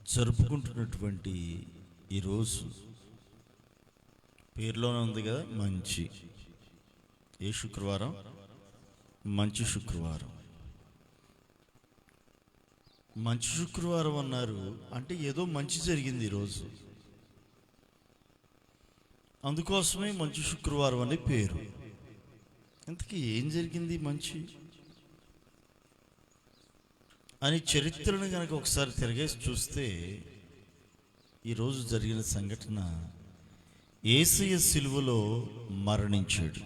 జరుపుకుంటున్నటువంటి ఈరోజు పేరులోనే ఉంది కదా, మంచి. ఏ శుక్రవారం? మంచి శుక్రవారం. మంచి శుక్రవారం అన్నారు అంటే ఏదో మంచి జరిగింది ఈరోజు, అందుకోసమే మంచి శుక్రవారం అనే పేరు. ఇంతకీ ఏం జరిగింది మంచి అని చరిత్రను కనుక ఒకసారి తిరగేసి చూస్తే ఈరోజు జరిగిన సంఘటన, యేసయ్య సిలువలో మరణించాడు.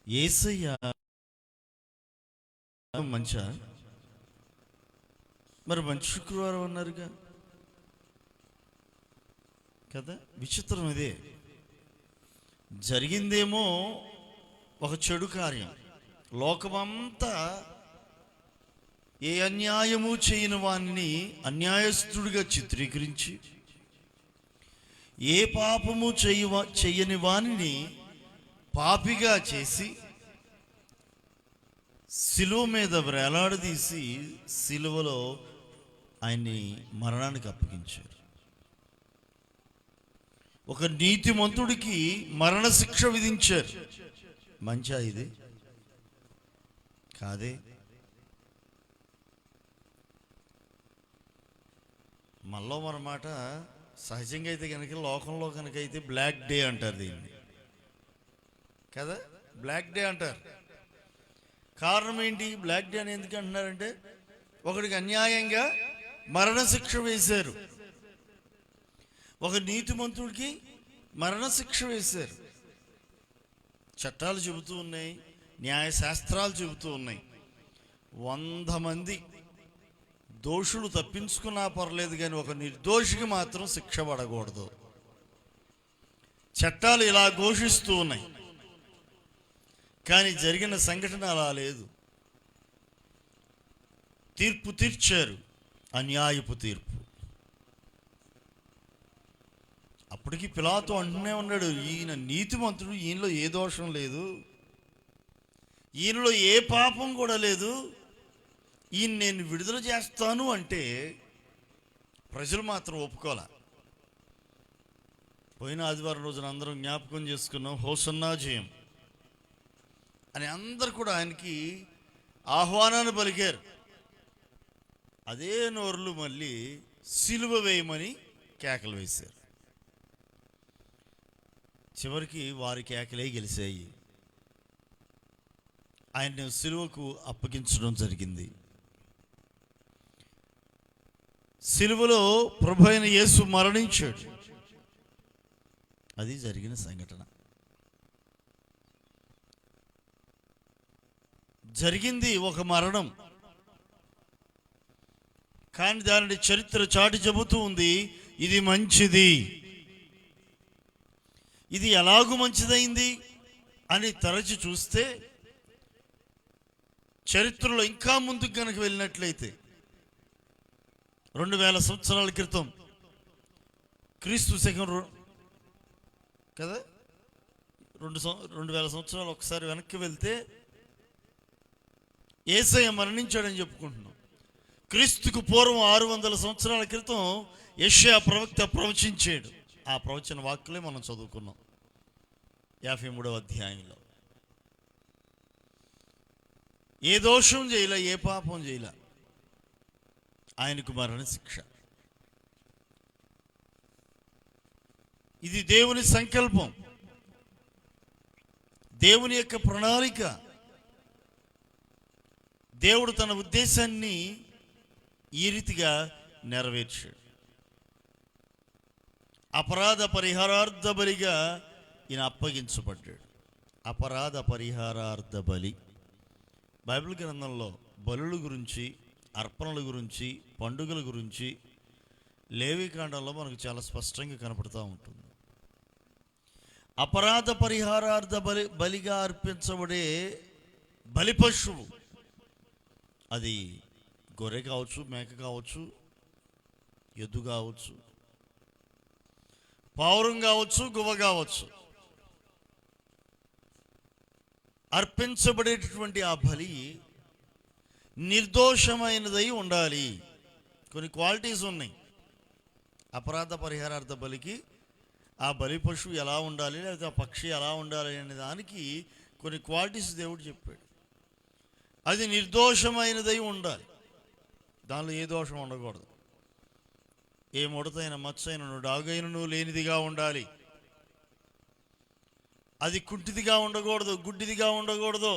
యేసయ్య మంచా? మరి మంచి శుక్రవారం అన్నారుగా కదా. విచిత్రం ఇదే, జరిగిందేమో ఒక చెడు కార్యం. లోకమంతా ఏ అన్యాయము చేయని వాణ్ణి అన్యాయస్తుడిగా చిత్రీకరించి, ఏ పాపము చేయని వాణ్ణి పాపిగా చేసి సిలువ మీద వేలాడదీసి సిలువలో ఆయన్ని మరణానికి అప్పగించారు. ఒక నీతిమంతుడికి మరణశిక్ష విధించారు. మంచా ఇది? కాదే. మళ్ళీ మరమాట సహజంగా అయితే కనుక, లోకంలో కనుక అయితే బ్లాక్ డే అంటారు దీన్ని కదా. బ్లాక్ డే అంటారు. కారణం ఏంటి? బ్లాక్ డే అని ఎందుకు అంటున్నారంటే, ఒకడికి అన్యాయంగా మరణశిక్ష వేశారు, ఒక నీతిమంతుడికి మరణశిక్ష వేశారు. చట్టాలు చెబుతూ ఉన్నాయి, న్యాయశాస్త్రాలు చెబుతూ ఉన్నాయి, 100 మంది దోషులు తప్పించుకున్నా పర్లేదు కానీ ఒక నిర్దోషికి మాత్రం శిక్ష పడకూడదు. చట్టాలు ఇలా ఘోషిస్తూ ఉన్నాయి. కానీ జరిగిన సంఘటన అలా లేదు. తీర్పు తీర్చారు, అన్యాయపు తీర్పు. అప్పటికి పిలాతు అంటూనే ఉన్నాడు, ఈయన నీతిమంతుడు, ఈయనలో ఏ దోషం లేదు, ఈయనలో ఏ పాపం కూడా లేదు, ఈయన నేను విడుదల చేస్తాను అంటే ప్రజలు మాత్రం ఒప్పుకోలే. పోయిన ఆదివారం రోజున అందరం జ్ఞాపకం చేసుకున్నాం, హోసన్నా జయం అని అందరు కూడా ఆయనకి ఆహ్వానాన్ని పలికారు. అదే నోర్లు మళ్ళీ సిలువ వేయమని కేకలు వేశారు. చివరికి వారి కేకలే గెలిచాయి. ఆయన్ని సిలువకు అప్పగించడం జరిగింది. సిలువలో ప్రభు అయిన యేసు మరణించాడు. అది జరిగిన సంఘటన. జరిగింది ఒక మరణం, కానీ దానిని చరిత్ర చాటి చెబుతూ ఉంది, ఇది మంచిది. ఇది ఎలాగూ మంచిదైంది అని తరచి చూస్తే, చరిత్రలో ఇంకా ముందుకు కనుక వెళ్ళినట్లయితే 2000 సంవత్సరాల క్రితం, క్రీస్తు శకం కదా, 2000 సంవత్సరాలు ఒకసారి వెనక్కి వెళ్తే యేసయ్య మరణించాడని చెప్పుకుంటున్నాం. క్రీస్తుకు పూర్వం 600 సంవత్సరాల క్రితం యెషయా ప్రవక్త ప్రవచించాడు. ఆ ప్రవచన వాక్కులే మనం చదువుకున్నాం 53వ అధ్యాయంలో. ఏ దోషం చేయలే, ఏ పాపం చేయలే, ఆయనకు మరణ శిక్ష. ఇది దేవుని సంకల్పం, దేవుని యొక్క ప్రణాళిక. దేవుడు తన ఉద్దేశాన్ని ఈ రీతిగా నెరవేర్చాడు. అపరాధ పరిహారార్థ బలిగా ఈయన అప్పగించబడ్డాడు. అపరాధ పరిహారార్థ బలి. బైబిల్ గ్రంథంలో బలుల గురించి, అర్పణల గురించి, పండుగల గురించి లేవీకాండంలో మనకు చాలా స్పష్టంగా కనపడుతూ ఉంటుంది. అపరాధ పరిహారార్థ బలిగా అర్పించబడే బలి పశువు, అది గొర్రె కావచ్చు, మేక కావచ్చు, ఎద్దు కావచ్చు, పావురం కావచ్చు, గువ్వ కావచ్చు, అర్పించబడేటటువంటి ఆ బలి నిర్దోషమైనదై ఉండాలి. కొన్ని క్వాలిటీస్ ఉన్నాయి. అపరాధ పరిహారార్థ బలికి ఆ బలి పశువు ఎలా ఉండాలి, లేకపోతే ఆ పక్షి ఎలా ఉండాలి అనే దానికి కొన్ని క్వాలిటీస్ దేవుడు చెప్పాడు. అది నిర్దోషమైనదై ఉండాలి, దానిలో ఏ దోషం ఉండకూడదు. ఏ ముడతైన మచ్చైనను డాగైనను లేనిదిగా ఉండాలి. అది కుంటిదిగా ఉండకూడదు, గుడ్డిదిగా ఉండకూడదు,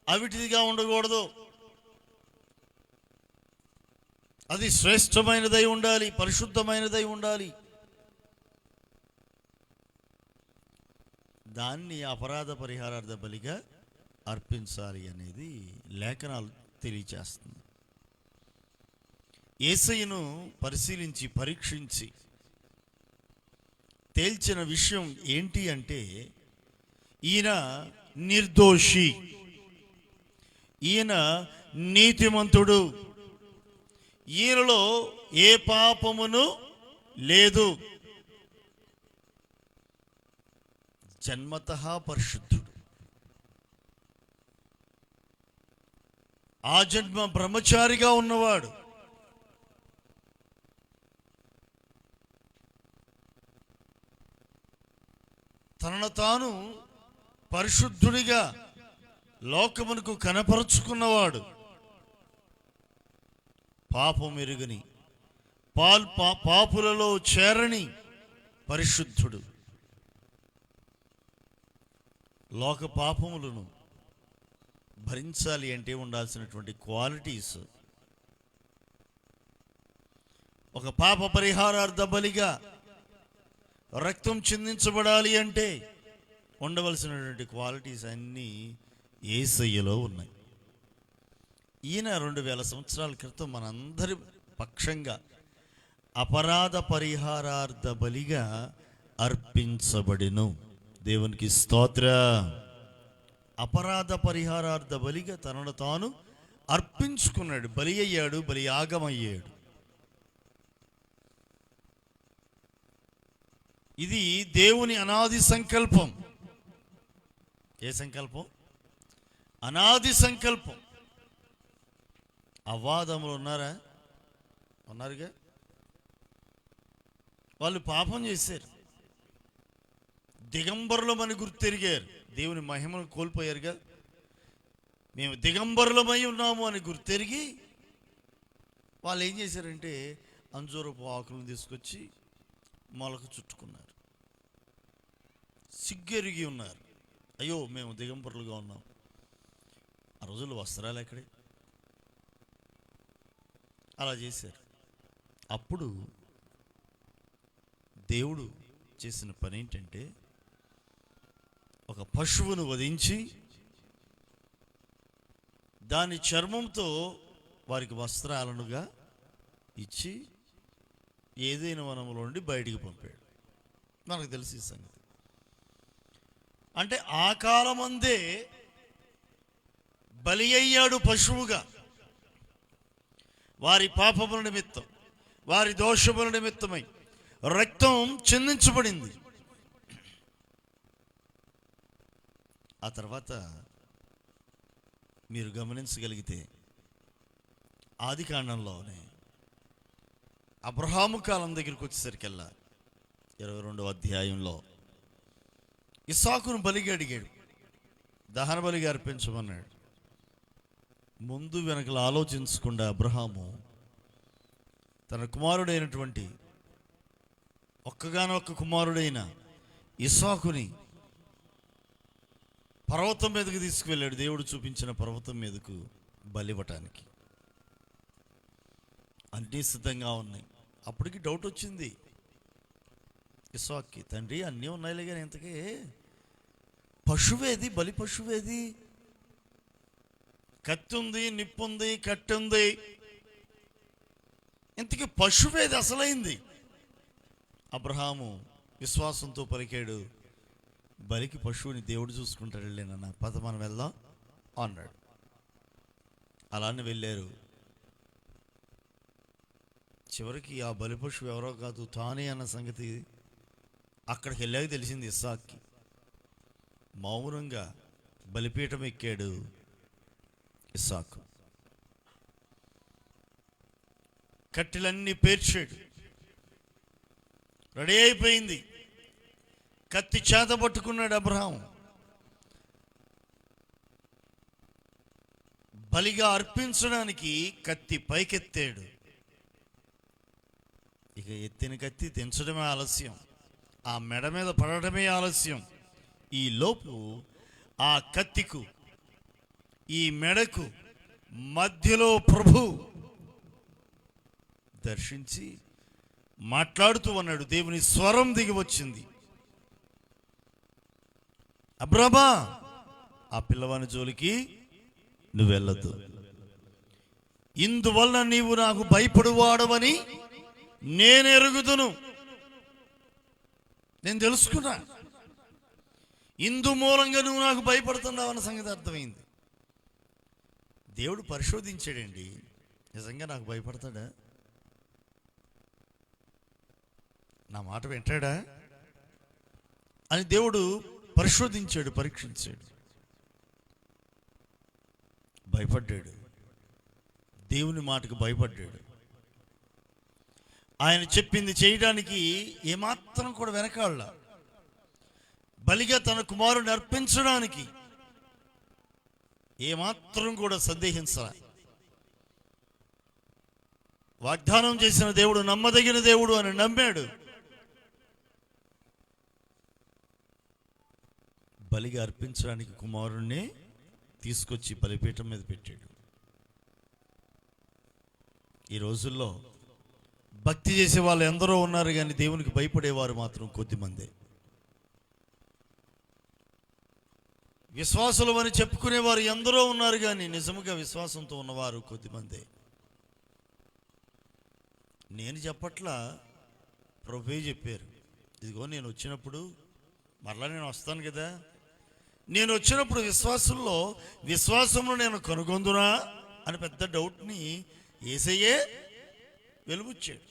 అవిటిదిగా ఉండకూడదు. అది శ్రేష్టమైనదై ఉండాలి, పరిశుద్ధమైనదై ఉండాలి. దాన్ని అపరాధ పరిహారార్థ బలిగా అర్పించాలి అనేది లేఖనాలు తెలియచేస్తుంది. యేసయ్యను పరిశీలించి పరీక్షించి తేల్చిన విషయం ఏంటి అంటే, ఈయన నిర్దోషి, ఈయన నీతిమంతుడు, ఈయనలో ఏ పాపమును లేదు, జన్మతః పరిశుద్ధుడు, ఆ జన్మ బ్రహ్మచారిగా ఉన్నవాడు. తనను తాను పరిశుద్ధుడిగా లోకమునకు కనపరుచుకున్నవాడు, పాపం ఎరుగని పాపులలో చేరని పరిశుద్ధుడు. లోక పాపములను భరించాలి అంటే ఉండాల్సినటువంటి క్వాలిటీస్, ఒక పాప పరిహారార్థ బలిగా రక్తం చిందించబడాలి అంటే ఉండవలసినటువంటి క్వాలిటీస్ అన్నీ యేసయ్యలో ఉన్నాయి. ఈయన 2000 సంవత్సరాల క్రితం మనందరి పక్షంగా అపరాధ పరిహారార్థ బలిగా అర్పించబడిను. దేవునికి స్తోత్ర. అపరాధ పరిహారార్థ బలిగా తనను తాను అర్పించుకున్నాడు, బలి అయ్యాడు, బలి యాగమయ్యాడు. ఇది దేవుని అనాది సంకల్పం. ఏ సంకల్పం? అనాది సంకల్పం. అవ్వాదములు ఉన్నారా? ఉన్నారుగా. వాళ్ళు పాపం చేశారు, దిగంబరులమని గుర్తెరిగారు, దేవుని మహిమను కోల్పోయారుగా. మేము దిగంబరులమై ఉన్నాము అని గుర్తెరిగి వాళ్ళు ఏం చేశారంటే అంజూరపు ఆకులను తీసుకొచ్చి మొలకు చుట్టుకున్నారు, సిగ్గెరిగి ఉన్నారు. అయ్యో మేము దిగంబరులుగా ఉన్నాం. ఆ రోజుల్లో వస్త్రాలు ఎక్కడే? అలా చేశారు. అప్పుడు దేవుడు చేసిన పని ఏంటంటే, ఒక పశువును వధించి దాని చర్మంతో వారికి వస్త్రాలనుగా ఇచ్చి ఏదైనా వనములో నుండి బయటికి పంపాడు. మనకు తెలిసి ఈ సంగతి. అంటే ఆ కాలమందే బలి అయ్యాడు పశువుగా. వారి పాపముల నిమిత్తం, వారి దోషముల నిమిత్తమై రక్తం చిందించబడింది. ఆ తర్వాత మీరు గమనించగలిగితే ఆది కాండంలోనే అబ్రహాము కాలం దగ్గరికి వచ్చేసరికల్లా 22వ అధ్యాయంలో ఇస్సాకును బలిగా అడిగాడు, దహన బలిగా అర్పించమన్నాడు. ముందు వెనకలు ఆలోచించకుండా అబ్రహాము తన కుమారుడైనటువంటి ఒక్కగానొక్క కుమారుడైన ఇస్సాకుని పర్వతం మీదకు తీసుకువెళ్ళాడు. దేవుడు చూపించిన పర్వతం మీదకు బలివ్వటానికి అన్నీ సిద్ధంగా ఉన్నాయి. అప్పటికి డౌట్ వచ్చింది ఇస్సాక్కి, తండ్రి అన్నీ ఉన్నాయిలే కానీ ఇంతకీ పశువేది, బలి పశువేది? కత్తి ఉంది, నిప్పు ఉంది, కట్టె ఉంది, ఇంతకీ పశువేది అసలైంది? అబ్రహాము విశ్వాసంతో పలికాడు, బలికి పశువుని దేవుడు చూసుకుంటాడులే నాన్న, పద మనం వెళ్దాం అన్నాడు. అలానే వెళ్ళారు. చివరికి ఆ బలి పశువు ఎవరో కాదు, తానే అన్న సంగతి అక్కడికి వెళ్ళాక తెలిసింది ఇస్సాక్కి. మౌనంగా బలిపీఠం ఎక్కాడు ఇస్సాకు. కట్టెలన్నీ పేర్చాడు. రెడీ అయిపోయింది. కత్తి చేత పట్టుకున్నాడు అబ్రహాం. బలిగా అర్పించడానికి కత్తి పైకెత్తాడు. ఇక ఎత్తిన కత్తి తెంచడమే ఆలస్యం, ఆ మెడ మీద పడటమే ఆలస్యం. ఈ లోపు ఆ కత్తికు ఈ మెడకు మధ్యలో ప్రభు దర్శించి మాట్లాడుతూ అన్నాడు. దేవుని స్వరం దిగి వచ్చింది. అబ్రామా, ఆ పిల్లవాని జోలికి నువ్వు వెళ్ళొద్దు. ఇందువల్ల నీవు నాకు భయపడువాడవని నేను ఎరుగుదును. నేను తెలుసుకున్నా, ఇందు మూలంగా నువ్వు నాకు భయపడుతున్నావు అన్న సంగతి అర్థమైంది. దేవుడు పరిశోధించాడండి, నిజంగా నాకు భయపడతాడా, నా మాట వింటాడా అని దేవుడు పరిశోధించాడు, పరీక్షించాడు. భయపడ్డాడు, దేవుని మాటకు భయపడ్డాడు. ఆయన చెప్పింది చేయడానికి ఏమాత్రం కూడా వెనకాళ్ళ. బలిగా తన కుమారుని అర్పించడానికి ఏమాత్రం కూడా సందేహించాల. వాగ్దానం చేసిన దేవుడు నమ్మదగిన దేవుడు అని నమ్మాడు. బలిగా అర్పించడానికి కుమారుణ్ణి తీసుకొచ్చి బలిపీఠం మీద పెట్టాడు. ఈ రోజుల్లో భక్తి చేసే వాళ్ళు ఎందరో ఉన్నారు, కానీ దేవునికి భయపడేవారు మాత్రం కొద్దిమందే. విశ్వాసులు అని చెప్పుకునేవారు ఎందరో ఉన్నారు, కానీ నిజముగా విశ్వాసంతో ఉన్నవారు కొద్దిమందే. నేను చెప్పట్లా, ప్రభువే చెప్పారు. ఇదిగో నేను వచ్చినప్పుడు, మరలా నేను వస్తాను కదా, నేను వచ్చినప్పుడు విశ్వాసంలో నేను కనుగొందునా అని పెద్ద డౌట్ని యేసయ్యే వెలుగుచ్చాడు.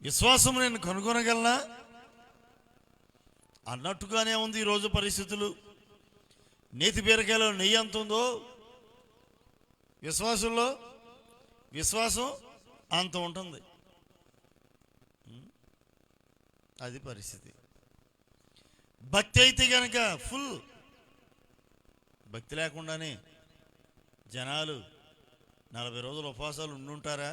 విశ్వాసం నేను కనుగొనగలనా అన్నట్టుగానే ఉంది ఈరోజు పరిస్థితులు. నేతి బీరకాయలో నెయ్యి ఎంత ఉందో విశ్వాసంలో విశ్వాసం అంత ఉంటుంది. అది పరిస్థితి. భక్తి అయితే కనుక ఫుల్. భక్తి లేకుండానే జనాలు 40 రోజులు ఉపవాసాలు ఉండుంటారా?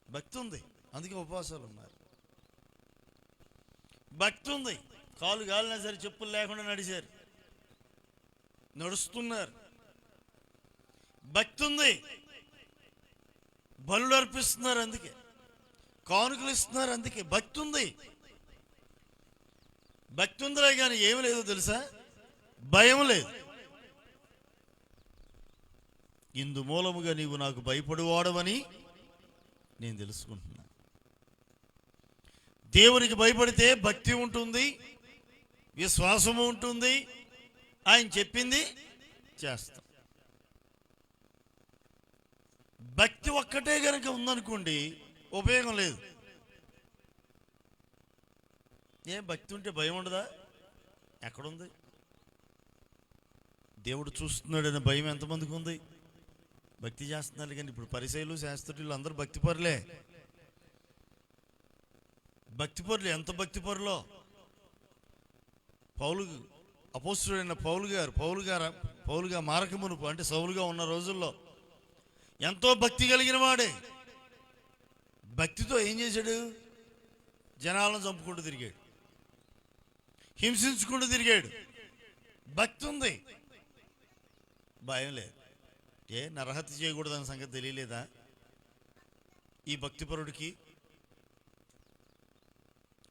భక్తి ఉంది, అందుకే ఉపవాసాలు ఉన్నారు. భక్తి ఉంది, కాలు గాలినా సరే చెప్పులు లేకుండా నడుస్తున్నారు. భక్తి ఉంది, బలులు అర్పిస్తున్నారు, అందుకే కానుకలు ఇస్తున్నారు, అందుకే భక్తి ఉంది. భక్తి ఉందిలే కానీ ఏమి లేదో తెలుసా? భయం లేదు. ఇందు మూలముగా నీవు నాకు భయపడువాడవని నేను తెలుసుకుంటున్నా. దేవునికి భయపడితే భక్తి ఉంటుంది, విశ్వాసము ఉంటుంది, ఆయన చెప్పింది చేస్తాం. భక్తి ఒక్కటే కనుక ఉందనుకోండి ఉపయోగం లేదు. ఏం భక్తి ఉంటే భయం ఉండదా? ఎక్కడుంది? దేవుడు చూస్తున్నాడనే భయం ఎంతమందికి ఉంది? భక్తి చేస్తున్నారు కానీ ఇప్పుడు పరిసయ్యులు శాస్త్రులు అందరూ భక్తిపరులే. భక్తిపరులు ఎంత భక్తిపరులో అపోస్తుడైన పౌలుగా మారకమునుపు అంటే సౌలుగా ఉన్న రోజుల్లో ఎంతో భక్తి కలిగిన వాడే. భక్తితో ఏం చేశాడు? జనాలను చంపుకుంటూ తిరిగాడు, హింసించుకుంటూ తిరిగాడు. భక్తి ఉంది, భయం లేదు. నరహత్య చేయకూడదన్న సంగతి తెలియలేదా ఈ భక్తిపరుడికి?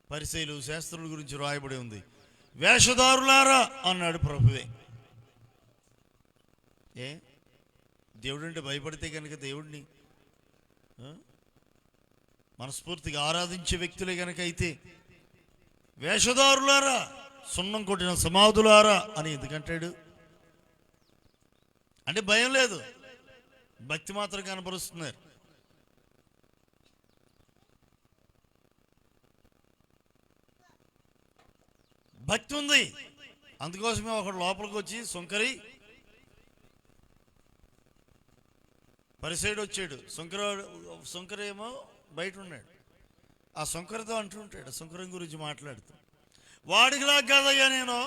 పరిసయ్యులు శాస్త్రుల గురించి రాయబడి ఉంది. వేషధారులారా అన్నాడు ప్రభువే. దేవుడు అంటే భయపడితే కనుక దేవుడిని మనస్ఫూర్తిగా ఆరాధించే వ్యక్తులే కనుక అయితే వేషధారులారా, సున్నం కొట్టిన సమాధులారా అని ఎందుకంటాడు? అంటే భయం లేదు, భక్తి మాత్రం కనపరుస్తున్నారు. భక్తి ఉంది, అందుకోసమే ఒకడు లోపలికి వచ్చి సుంకరి పరిసైడు వచ్చాడు, శంకరేమో బయట ఉన్నాడు. ఆ శంకరతో అంటుంటాడు, శంకరం గురించి మాట్లాడుతూ, వాడికిలా కాదయ్యా నేను.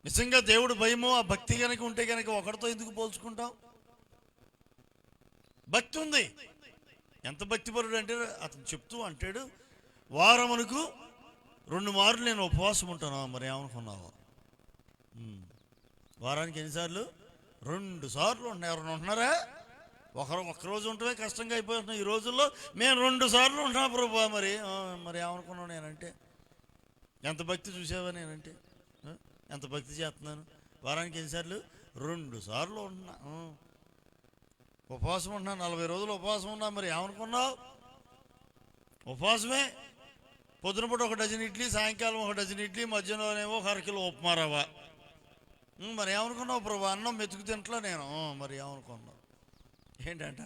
నిజంగా దేవుడు భయము, ఆ భక్తి కనుక ఉంటే కనుక ఒకరితో ఎందుకు పోల్చుకుంటాం? భక్తి ఉంది. ఎంత భక్తిపరుడు అంటే అతను చెప్తూ అంటాడు, వారమునకు 2 మార్లు నేను ఉపవాసం ఉంటాను. మరి ఏమనుకున్నావు? వారానికి ఎన్నిసార్లు? 2 సార్లు ఉన్నాయి. ఎవరైనా ఉంటున్నారా? ఒక్కరోజు ఉంటే కష్టంగా అయిపోతున్నాయి ఈ రోజుల్లో. మేము 2 సార్లు ఉంటున్నా ప్రభు. మరి ఏమనుకున్నావు నేనంటే? ఎంత భక్తి చూసావా నేనంటే? ఎంత భక్తి చేస్తున్నాను? వారానికి ఎన్నిసార్లు? 2 సార్లు ఉంటున్నా. ఉపవాసం ఉంటున్నా, 40 రోజులు ఉపవాసం ఉన్నా. మరి ఏమనుకున్నావు? ఉపవాసమే. పొద్దునపూట 1 డజన్ ఇడ్లీ, సాయంకాలం 1 డజన్ ఇడ్లీ, మధ్యాహ్నంలోనేమో 1/2 కిలో ఉప్మా రవ్వ. మరి ఏమనుకున్నావు ప్రభు? అన్నం మెతుకు తింటలా నేను. మరి ఏమనుకున్నావు? ఏంటంట?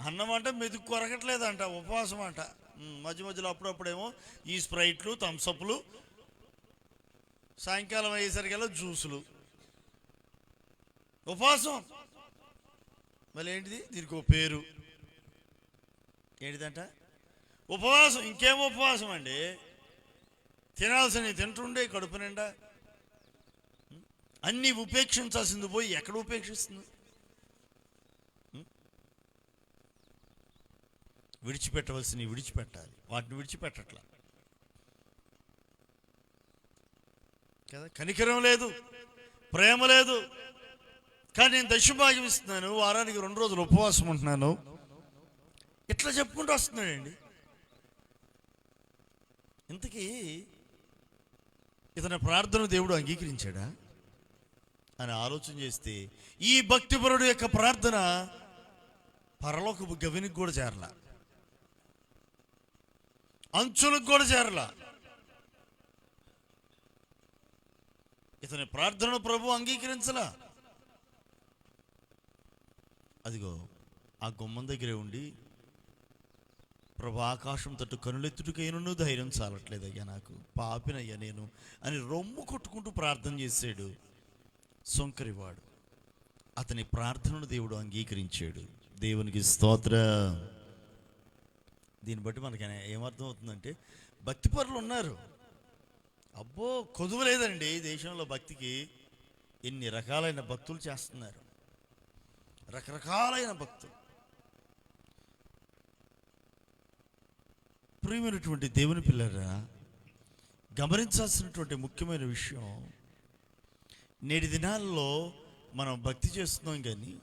అన్నం అంటే మెతుకు కొరగట్లేదంట, ఉపవాసం అంట. మధ్య మధ్యలో అప్పుడప్పుడేమో ఈ స్ప్రైట్లు, థమ్సప్లు, సాయంకాలం అయ్యేసరికల్లా జ్యూసులు. ఉపవాసం. మళ్ళీ ఏంటిది? దీనికి ఒక పేరు. ఏంటిదంట? ఉపవాసం. ఇంకేమో ఉపవాసం అండి. తినాల్సినవి తింటుండే కడుపు నిండా. అన్నీ ఉపేక్షించాల్సింది పోయి ఎక్కడ ఉపేక్షిస్తుంది? విడిచిపెట్టవలసినవి విడిచిపెట్టాలి, వాటిని విడిచిపెట్టట్లా కదా. కనికరం లేదు, ప్రేమ లేదు. కానీ నేను దశభాగం ఇస్తున్నాను, వారానికి 2 రోజులు ఉపవాసం ఉంటున్నాను, ఇట్లా చెప్పుకుంటూ వస్తున్నాడండి. ఇంతకీ ఇతని ప్రార్థన దేవుడు అంగీకరించాడా అని ఆలోచన చేస్తే, ఈ భక్తిపరుడు యొక్క ప్రార్థన పరలోకపు గవినికి కూడా చేరలా, అంచులకు కూడా చేరలా. ఇతని ప్రార్థనను ప్రభు అంగీకరించలా. అదిగో ఆ గుమ్మం దగ్గరే ఉండి, ప్రభు ఆకాశం తట్టు కనులెత్తుటకైనను ధైర్యం చాలట్లేదయ్యా నాకు, పాపినయ్యా నేను అని రొమ్ము కొట్టుకుంటూ ప్రార్థన చేశాడు సొంకరివాడు. అతని ప్రార్థనను దేవుడు అంగీకరించాడు. దేవునికి స్తోత్రం. దీన్ని బట్టి మనకి ఏమర్థం అవుతుందంటే, భక్తిపరులు ఉన్నారు. అబ్బో కొదువు లేదండి దేశంలో భక్తికి. ఎన్ని రకాలైన భక్తులు చేస్తున్నారు, రకరకాలైన భక్తులు. ప్రియమైనటువంటి దేవుని పిల్లరా, గమనించాల్సినటువంటి ముఖ్యమైన విషయం, నేటి దినాల్లో మనం భక్తి చేస్తున్నాం కానీ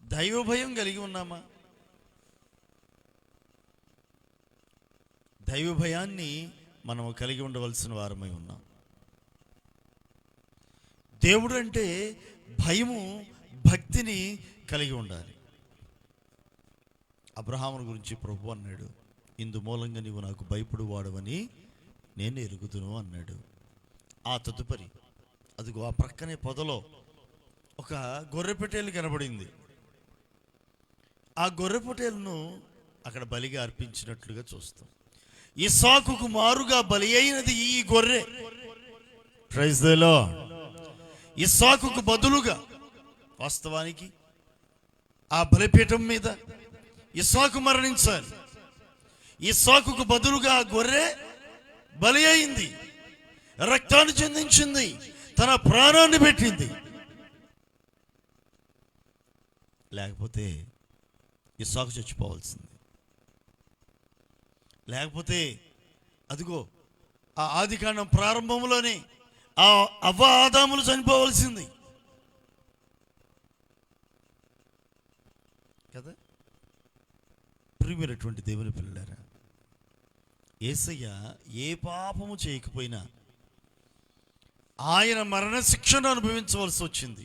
దైవభయం కలిగి ఉన్నామా? దైవభయాన్ని మనం కలిగి ఉండవలసిన వారమై ఉన్నాం. దేవుడు అంటే భయము, భక్తిని కలిగి ఉండాలి. అబ్రహాముని గురించి ప్రభు అన్నాడు, ఇందు మూలంగా నీవు నాకు భయపడు వాడవని నేను ఎరుగుదును అన్నాడు. ఆ తదుపరి అదిగో ఆ ప్రక్కనే పొదలో ఒక గొర్రెపొటేలు కనబడింది. ఆ గొర్రెపొటేలును అక్కడ బలిగా అర్పించినట్లుగా చూస్తాం. ఇస్సాకుకు మారుగా బలి అయినది ఈ గొర్రె. Praise the lord. ఇస్సాకుకు బదులుగా, వాస్తవానికి ఆ బలిపీఠం మీద ఇస్సాకు మరణించాలి. ఇస్సాకుకు బదులుగా ఆ గొర్రె బలి అయింది, రక్తాన్ని చెందించింది, తన ప్రాణాన్ని పెట్టింది. లేకపోతే ఇస్సాకు చచ్చిపోవాల్సింది. లేకపోతే అదిగో ఆ ఆదికాండం ప్రారంభంలోనే ఆ అవ్వ ఆదాములు చనిపోవలసింది కదా. ప్రియమైనటువంటి దేవుని పిల్లలారా, యేసయ్య ఏ పాపము చేయకపోయినా ఆయన మరణశిక్షను అనుభవించవలసి వచ్చింది.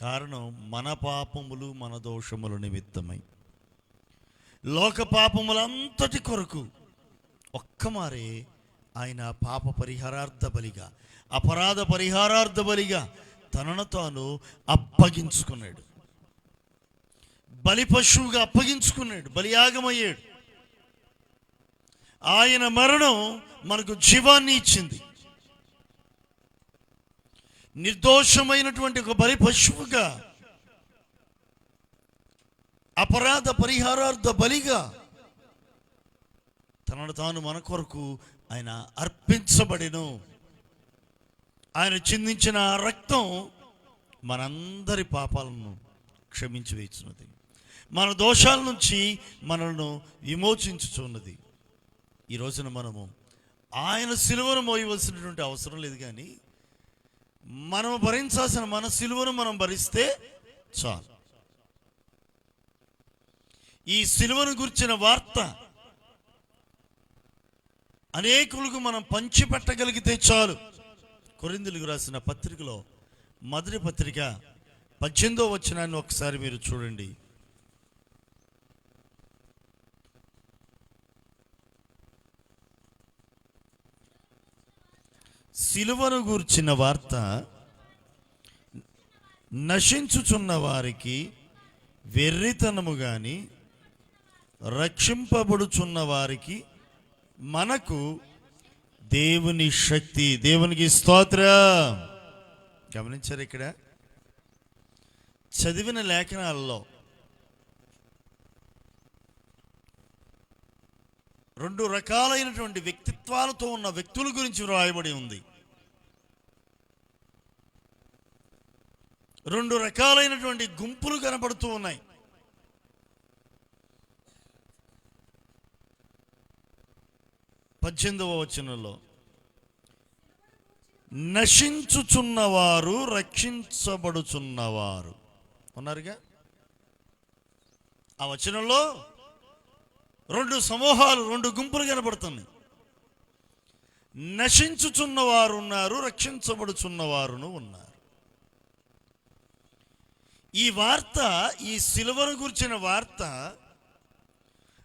కారణం మన పాపములు, మన దోషముల నిమిత్తమై. లోక పాపములంతటి కొరకు ఒక్కమారే ఆయన పాప పరిహారార్థ బలిగా, అపరాధ పరిహారార్థ బలిగా తనను తాను అప్పగించుకున్నాడు. బలి పశువుగా అప్పగించుకున్నాడు, బలియాగమయ్యాడు. ఆయన మరణం మనకు జీవాన్ని ఇచ్చింది. నిర్దోషమైనటువంటి ఒక బలి పశువుగా, అపరాధ పరిహారార్థ బలిగా తనను తాను మన కొరకు ఆయన అర్పించబడెను. ఆయన చిందించిన రక్తం మనందరి పాపాలను క్షమించి వేస్తున్నది, మన దోషాల నుంచి మనల్ని విమోచించుచున్నది. ఈ రోజున మనము ఆయన సిలువను మోయవలసినటువంటి అవసరం లేదు, కానీ మనం భరించాల్సిన మన సిలువను మనం భరిస్తే చాలు. ఈ సిలువను గురించిన వార్త అనేకులకు మనం పంచిపెట్టగలిగితే చాలు. కొరింథీయులకు రాసిన పత్రికలో మొదటి పత్రిక 18వ వచనాన్ని ఒకసారి మీరు చూడండి. సిలువను గూర్చిన వార్త నశించుచున్న వారికి వెర్రితనము గాని, రక్షింపబడుచున్న వారికి మనకు దేవుని శక్తి. దేవునికి స్తోత్రం. గమనించారు, ఇక్కడ చదివిన లేఖనాల్లో రెండు రకాలైనటువంటి వ్యక్తిత్వాలతో ఉన్న వ్యక్తుల గురించి వ్రాయబడి ఉంది. రెండు రకాలైనటువంటి గుంపులు కనబడుతూ ఉన్నాయి. పద్దెనిమిదవ వచనంలో నశించుచున్నవారు, రక్షించబడుచున్నవారు ఉన్నారుగా. ఆ వచనంలో రెండు సమూహాలు, రెండు గుంపులు కనబడుతున్నాయి. నశించుచున్నవారు ఉన్నారు, రక్షించబడుచున్నవారును ఉన్నారు. ఈ వార్త, ఈ సిలువను గురించిన వార్త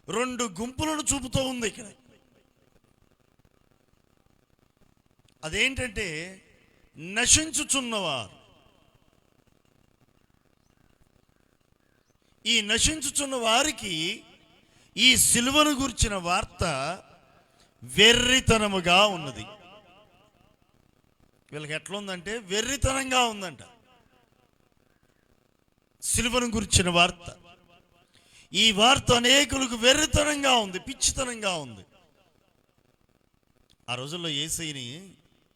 రెండు గుంపులను చూపుతూ ఉంది ఇక్కడ. అదేంటంటే నశించుచున్నవారు. ఈ నశించుచున్న వారికి ఈ సిలువను గురించిన వార్త వెర్రితనముగా ఉన్నది. వీళ్ళకి ఎట్లా ఉందంటే వెర్రితనంగా ఉందంట సిలువను గురించిన వార్త. ఈ వార్త అనేకులకు వెర్రితనంగా ఉంది, పిచ్చితనంగా ఉంది. ఆ రోజుల్లో యేసయ్యని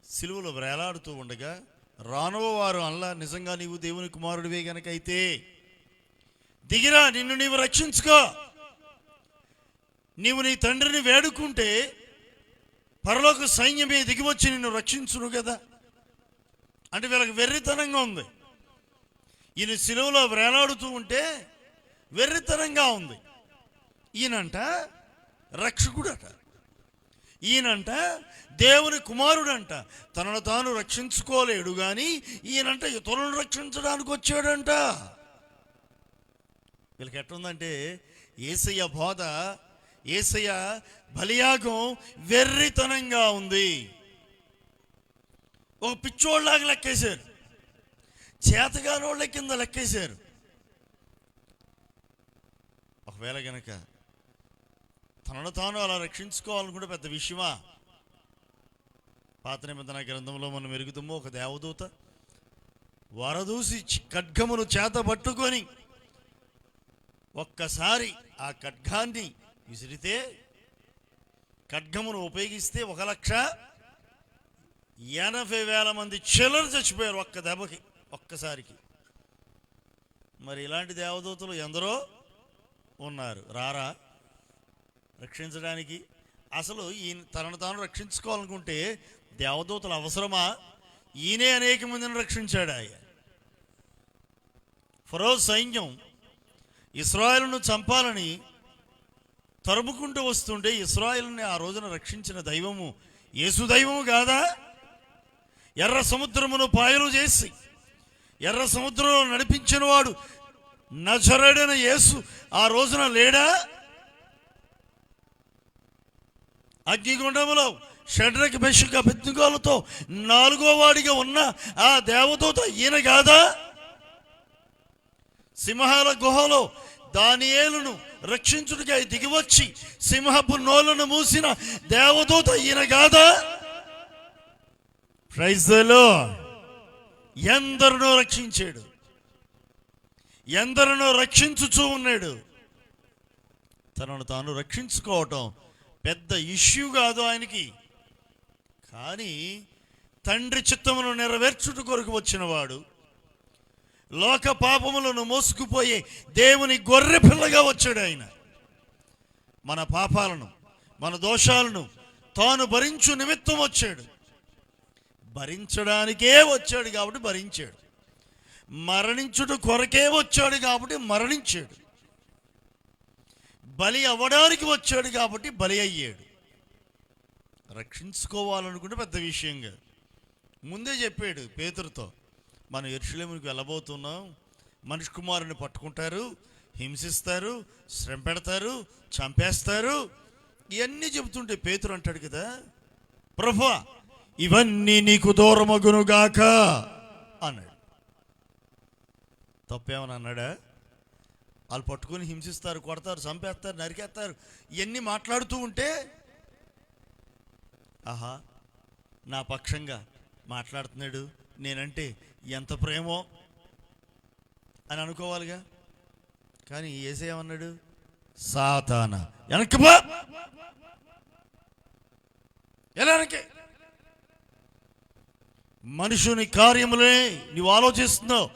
సిలువలో వేలాడుతూ ఉండగా రానువ వారు అల్లా, నిజంగా నీవు దేవుని కుమారుడివే గనక అయితే దిగిరా, నిన్ను నీవు రక్షించుకో, నీవు నీ తండ్రిని వేడుకుంటే పరలోక సైన్యమే దిగివచ్చి నిన్ను రక్షించును కదా అంటే వీళ్ళకి వెర్రితనంగా ఉంది. ఈయన సిలువలో వేలాడుతూ ఉంటే వెర్రితనంగా ఉంది. ఈయనంట రక్షకుడట, ఈయనంట దేవుని కుమారుడంట. తనను తాను రక్షించుకోలేడు, కానీ ఈయనంట ఇతరులను రక్షించడానికి వచ్చాడంట. వీళ్ళకి ఎట్లుందంటే యేసయ్య బోధ, యేసయ్య బలియాగం వెర్రితనంగా ఉంది. ఒక పిచ్చోళ్ళలాగా లెక్కేశారు, చేతగానోళ్ళ కింద లెక్కేశారు. ఒకవేళ గనక తనను తాను అలా రక్షించుకోవాలనుకుంటే పెద్ద విషయమా? పాత నిబంధన గ్రంథంలో మనం ఎరుగుతామో, ఒక దేవదూత వరదూసి ఖడ్గమును చేత పట్టుకొని ఒక్కసారి ఆ ఖడ్గాన్ని విసిరితే, ఖడ్గమును ఉపయోగిస్తే 1,80,000 మంది చిల్లర చచ్చిపోయారు ఒక్క దెబ్బకి, ఒక్కసారికి. మరి ఇలాంటి దేవదూతలు ఎందరో ఉన్నారు, రారా రక్షించడానికి? అసలు ఈయన తనను తాను రక్షించుకోవాలనుకుంటే దేవదూతలు అవసరమా? ఈయనే అనేక మందిని రక్షించాడు. ఆయన ఫరో సైన్యం ఇశ్రాయేలును చంపాలని తరుముకుంటూ వస్తుంటే ఇశ్రాయేలుని ఆ రోజున రక్షించిన దైవము యేసు దైవము కాదా? ఎర్ర సముద్రమును పాయలు చేసి ఎర్ర సముద్రంలో నడిపించిన వాడు నజరేయుడైన యేసు ఆ రోజున లేడా? అగ్నిగుండములో షడ్రక్ మెషక్ అబేద్నెగోలతో 4వ వాడిగా ఉన్న ఆ దేవదూత ఈయన కాదా? సింహాల గుహలో దానియేలును రక్షించుటకై దిగివచ్చి సింహపు నోలను మూసిన దేవదూత ఈయన కాదా? Praise the Lord. ఎందరినో రక్షించాడు, ఎందరినో రక్షించుచూ ఉన్నాడు. తనను తాను రక్షించుకోవటం పెద్ద ఇష్యూ కాదు ఆయనకి. కానీ తండ్రి చిత్తమును నెరవేర్చుట కొరకు వచ్చినవాడు, లోక పాపములను మోసుకుపోయే దేవుని గొర్రె పిల్లగా వచ్చాడు. ఆయన మన పాపాలను, మన దోషాలను తాను భరించు నిమిత్తం వచ్చాడు. భరించడానికే వచ్చాడు కాబట్టి భరించాడు. మరణించుట కొరకే వచ్చాడు కాబట్టి మరణించాడు. బలి అవ్వడానికి వచ్చాడు కాబట్టి బలి అయ్యాడు. రక్షించుకోవాలనుకుంటే పెద్ద విషయంగా ముందే చెప్పాడు పేతురుతో, మనం యెరూషలేమునికి వెళ్ళబోతున్నాం, మనిషి కుమారుని పట్టుకుంటారు, హింసిస్తారు, శ్రమ పెడతారు, చంపేస్తారు, ఇవన్నీ చెబుతుంటే పేతురు అంటాడు కదా, ప్రభువా ఇవన్నీ నీకు దూరమగునుగాక అన్నాడు. తప్పేమని అన్నాడా? వాళ్ళు పట్టుకొని హింసిస్తారు, కొడతారు, చంపేస్తారు, నరికేస్తారు, ఇవన్నీ మాట్లాడుతూ ఉంటే ఆహా నా పక్షంగా మాట్లాడుతున్నాడు, నేనంటే ఎంత ప్రేమో అని అనుకోవాలిగా. కానీ యేసయ్య ఏమన్నాడు? సాతానా వెనక్కి పో. ఎలా వెనక్కి? మనుషుని కార్యములే నీవు ఆలోచిస్తున్నావు,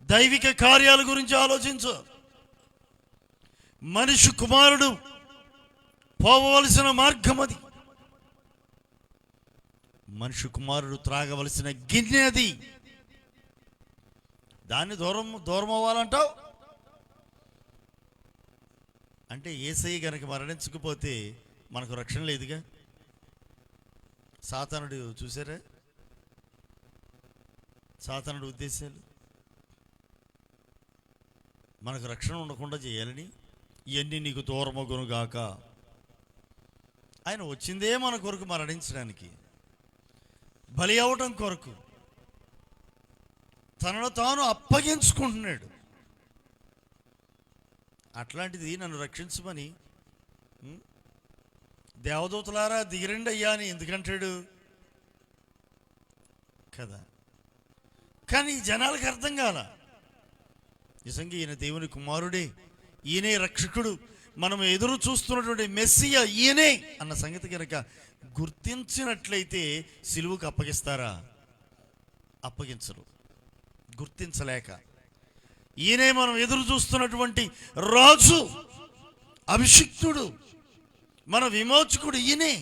దైవిక కార్యాల గురించి ఆలోచించు. మనిషి కుమారుడు పోవలసిన మార్గం అది, మనిషి కుమారుడు త్రాగవలసిన గిన్నె అది. దాన్ని దూరం అవ్వాలంటావు అంటే యేసయ్య గనక మరణించకపోతే మనకు రక్షణ లేదుగా. సాతానుడు చూసారా, సాతానుడు ఉద్దేశాలు మనకు రక్షణ ఉండకుండా చేయాలని. ఇవన్నీ నీకు దూరమగునుగాక. ఆయన వచ్చిందే మన కొరకు మరణించడానికి, బలి అవటం కొరకు తనను తాను అప్పగించుకుంటున్నాడు. అట్లాంటిది నన్ను రక్షించమని దేవదూతలారా దిగిరండి అయ్యా అని ఎందుకంటాడు కదా. కానీ జనాలకు అర్థం కాల, నిజంగా ఈయన దేవుని కుమారుడే, ఈయనే రక్షకుడు, మనం ఎదురు చూస్తున్నటువంటి మెస్సియా ఈయనే అన్న సంగతి కనుక గుర్తించినట్లయితే సిలువకు అప్పగిస్తారా? అప్పగించరు. గుర్తించలేక ఈయనే మనం ఎదురు చూస్తున్నటువంటి రాజు, అభిషిక్తుడు, మన విమోచకుడు ఈయనే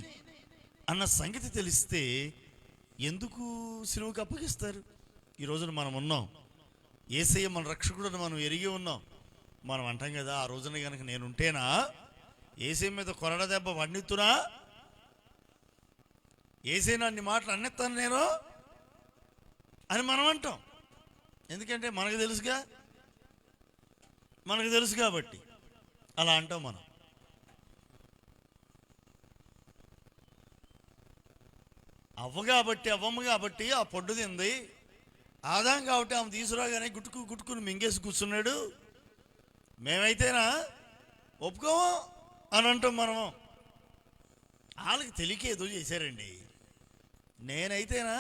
అన్న సంగతి తెలిస్తే ఎందుకు సిలువకు అప్పగిస్తారు? ఈ రోజున మనం ఉన్నాం, యేసయ్య మన రక్షకుడు మనం ఎరిగి ఉన్నాం. మనం అంటాం కదా, ఆ రోజున కనుక నేనుంటేనా యేసయ్య మీద కొరడ దెబ్బ వండితున్నా, యేసయ్య అన్ని మాటలు అన్నెత్తాను నేను అని మనం అంటాం. ఎందుకంటే మనకు తెలుసుగా, మనకు తెలుసు కాబట్టి అలా అంటాం మనం. అవ్వమ్మ కాబట్టి ఆ పొడ్డు తింది, ఆదాం కాబట్టి ఆమె తీసుకురాగానే గుట్టుకుని మింగేసి కూర్చున్నాడు, మేమైతేనా ఒప్పుకోము అని అంటాం మనము. వాళ్ళకి తెలియక ఏదో చేశారండి. నేనైతేనా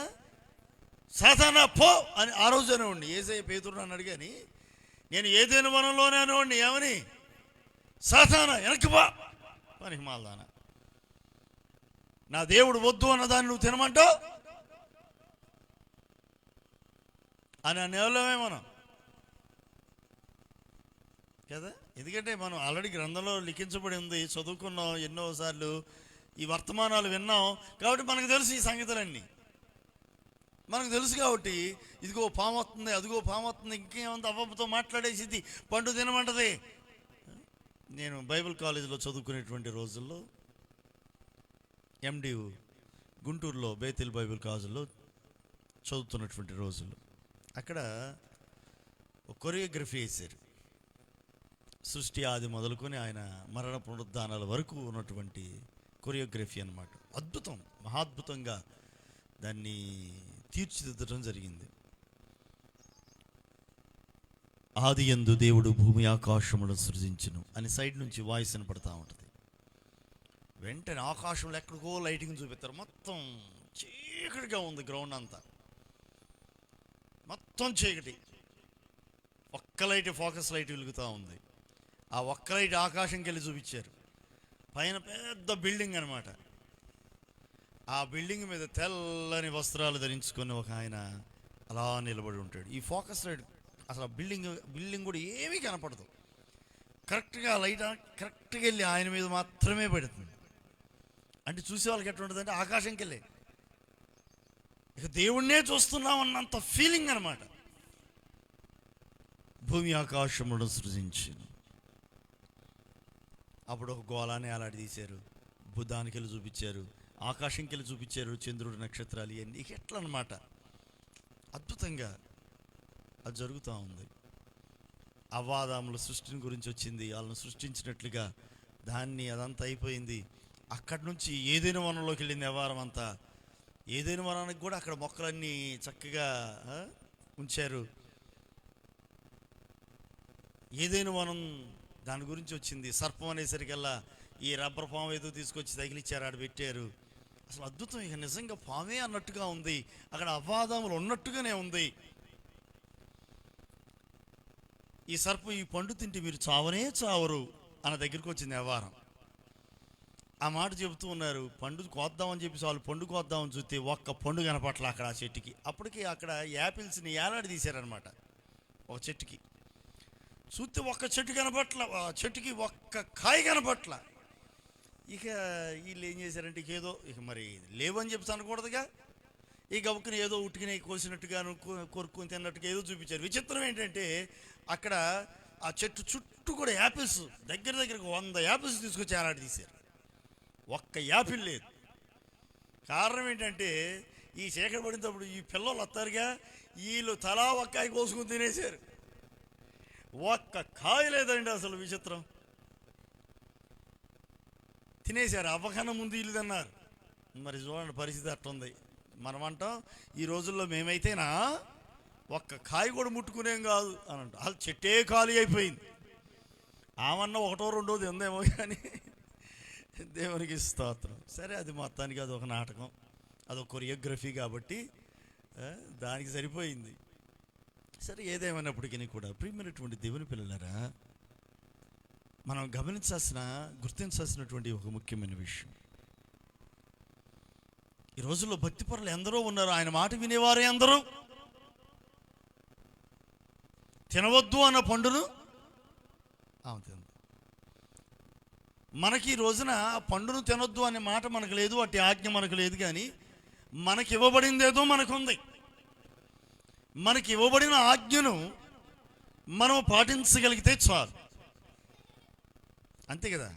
సాతానా పో అని ఆ రోజు అనేవాడిని. యేసయ్య పేతురుని అన్నాడు కానీ నేను ఏదైనా వనంలోనే అనేవాడిని, ఏమని? సాతానా వెనక్కి పో పనికి మాలదానా, నా దేవుడు వద్దు అన్నదాన్ని నువ్వు తినమంటావు అని అనేవాళ్ళమే మనం కదా. ఎందుకంటే మనం ఆల్రెడీ గ్రంథంలో లిఖించబడి ఉంది, చదువుకున్నాం ఎన్నోసార్లు, ఈ వర్తమానాలు విన్నాం కాబట్టి మనకు తెలుసు ఈ సంగతులన్నీ. మనకు తెలుసు కాబట్టి ఇదిగో పాము వస్తుంది, అదిగో పాము వస్తుంది, ఇంకేమంత అవ్వతో మాట్లాడేసింది, పండు తినమంటది. నేను బైబిల్ కాలేజీలో చదువుకునేటువంటి రోజుల్లో, ఎండి గుంటూరులో బేతిల్ బైబిల్ కాలేజీలో చదువుతున్నటువంటి రోజుల్లో అక్కడ ఒక కొరియోగ్రఫీ వేశారు. సృష్టి ఆది మొదలుకొని ఆయన మరణ పునరుద్ధానాల వరకు ఉన్నటువంటి కొరియోగ్రఫీ అన్నమాట. అద్భుతం, మహాద్భుతంగా దాన్ని తీర్చిదిద్దడం జరిగింది. ఆది యందు దేవుడు భూమి ఆకాశములను సృజించును అని సైడ్ నుంచి వాయిస్ వినపడతా ఉంటుంది. వెంటనే ఆకాశంలో ఎక్కడికో లైటింగ్ చూపిస్తారు, మొత్తం చీకటిగా ఉంది గ్రౌండ్ అంతా, మొత్తం చీకటి. ఒక్క లైట్, ఫోకస్ లైట్ వెలుగుతూ ఉంది. ఆ ఒక్క లైట్ ఆకాశంకి వెళ్ళి చూపించారు. పైన పెద్ద బిల్డింగ్ అనమాట. ఆ బిల్డింగ్ మీద తెల్లని వస్త్రాలు ధరించుకొని ఒక ఆయన అలా నిలబడి ఉంటాడు. ఈ ఫోకస్ లైట్ అసలు బిల్డింగ్ కూడా ఏమీ కనపడదు. కరెక్ట్గా లైట్ కరెక్ట్గా వెళ్ళి ఆయన మీద మాత్రమే పెడుతుంది. అంటే చూసే వాళ్ళకి ఎట్లా ఉంటుంది అంటే ఆకాశంకి వెళ్ళి ఇక దేవుణ్ణే చూస్తున్నాం అన్నంత ఫీలింగ్ అనమాట. భూమి ఆకాశమును సృజించింది. అప్పుడు ఒక గోళాన్ని అలాంటి తీశారు, బుద్ధానికి వెళ్ళి చూపించారు, ఆకాశంకి వెళ్ళి చూపించారు, చంద్రుడు నక్షత్రాలు ఇవన్నీ. ఇక ఎట్లా అనమాట అద్భుతంగా అది జరుగుతూ ఉంది. అవ్వాదాముల సృష్టిని గురించి వచ్చింది, వాళ్ళని సృష్టించినట్లుగా దాన్ని అదంతా అయిపోయింది. అక్కడి నుంచి ఏదైనా వనంలోకి వెళ్ళింది వ్యవహారం అంతా. ఏదైనా వనానికి కూడా అక్కడ మొక్కలన్నీ చక్కగా ఉంచారు. ఏదైనా వనం దాని గురించి వచ్చింది. సర్పం అనేసరికల్లా ఈ రబ్బర్ పాము ఏదో తీసుకొచ్చి తగిలిచ్చారు, ఆడ పెట్టారు. అసలు అద్భుతం. ఇక నిజంగా పామే అన్నట్టుగా ఉంది, అక్కడ అవ్వాదాములు ఉన్నట్టుగానే ఉంది. ఈ సర్పం ఈ పండు తింటే మీరు చావనే చావరు అన్న దగ్గరికి వచ్చింది వ్యవహారం. ఆ మాట చెబుతూ ఉన్నారు. పండు కోద్దామని చెప్పేసి వాళ్ళు పండు కోద్దామని చూస్తే ఒక్క పండు కనపట్ల అక్కడ ఆ చెట్టుకి. అప్పటికి అక్కడ యాపిల్స్ని ఏలాడి తీశారనమాట. ఒక చెట్టుకి చూస్తే ఒక్క చెట్టు కనపట్ల, చెట్టుకి ఒక్క కాయ కనపట్ల. ఇక వీళ్ళు ఏం చేశారంటే ఏదో ఇక మరి లేవని చెప్పి అనకూడదుగా, ఈ గబుక్కుని ఏదో ఉట్టుకుని కోసినట్టుగాను కొరుక్కుని తిన్నట్టుగా ఏదో చూపించారు. విచిత్రం ఏంటంటే అక్కడ ఆ చెట్టు చుట్టూ కూడా యాపిల్స్ దగ్గరకు 100 యాపిల్స్ తీసుకొచ్చి ఏలాడి తీశారు. ఒక్క యాపిల్ లేదు. కారణం ఏంటంటే ఈ చీకటి పడినప్పుడు ఈ పిల్లలు వస్తారుగా, వీళ్ళు తలా ఒక్కాయ కోసుకుని తినేశారు. ఒక్క కాయ లేదండి. అసలు విచిత్రం. తినేశారు. అవ్వకన్నా ముందు వీళ్ళు తిన్నారు. మరి చూడండి పరిస్థితి అట్టుంది. మనం అంటాం ఈ రోజుల్లో మేమైతేనా ఒక్క కాయ కూడా ముట్టుకునేం కాదు అని అంటాం. అసలు చెట్టే ఖాళీ అయిపోయింది. ఆమన్నా ఒకటో రెండో తిందేమో కానీ దేవునికి స్తోత్రం. సరే, అది మొత్తానికి అదొక నాటకం, అదొక కొరియోగ్రఫీ కాబట్టి దానికి సరిపోయింది. సరే, ఏదేమైనప్పటికీ కూడా ప్రియమైనటువంటి దేవుని పిల్లలారా, మనం గుర్తించాల్సినటువంటి ఒక ముఖ్యమైన విషయం, ఈ రోజుల్లో భక్తి పరులు ఎందరో ఉన్నారు. ఆయన మాట వినేవారే అందరూ తినవద్దు అన్న పండును తింది. మనకి ఈ రోజున పండును తినొద్దు అనే మాట మనకు లేదు, అట్టి ఆజ్ఞ మనకు లేదు. కానీ మనకి ఇవ్వబడిందేదో మనకుంది. మనకి ఇవ్వబడిన ఆజ్ఞను మనం పాటించగలిగితే చాలు, అంతే కదా.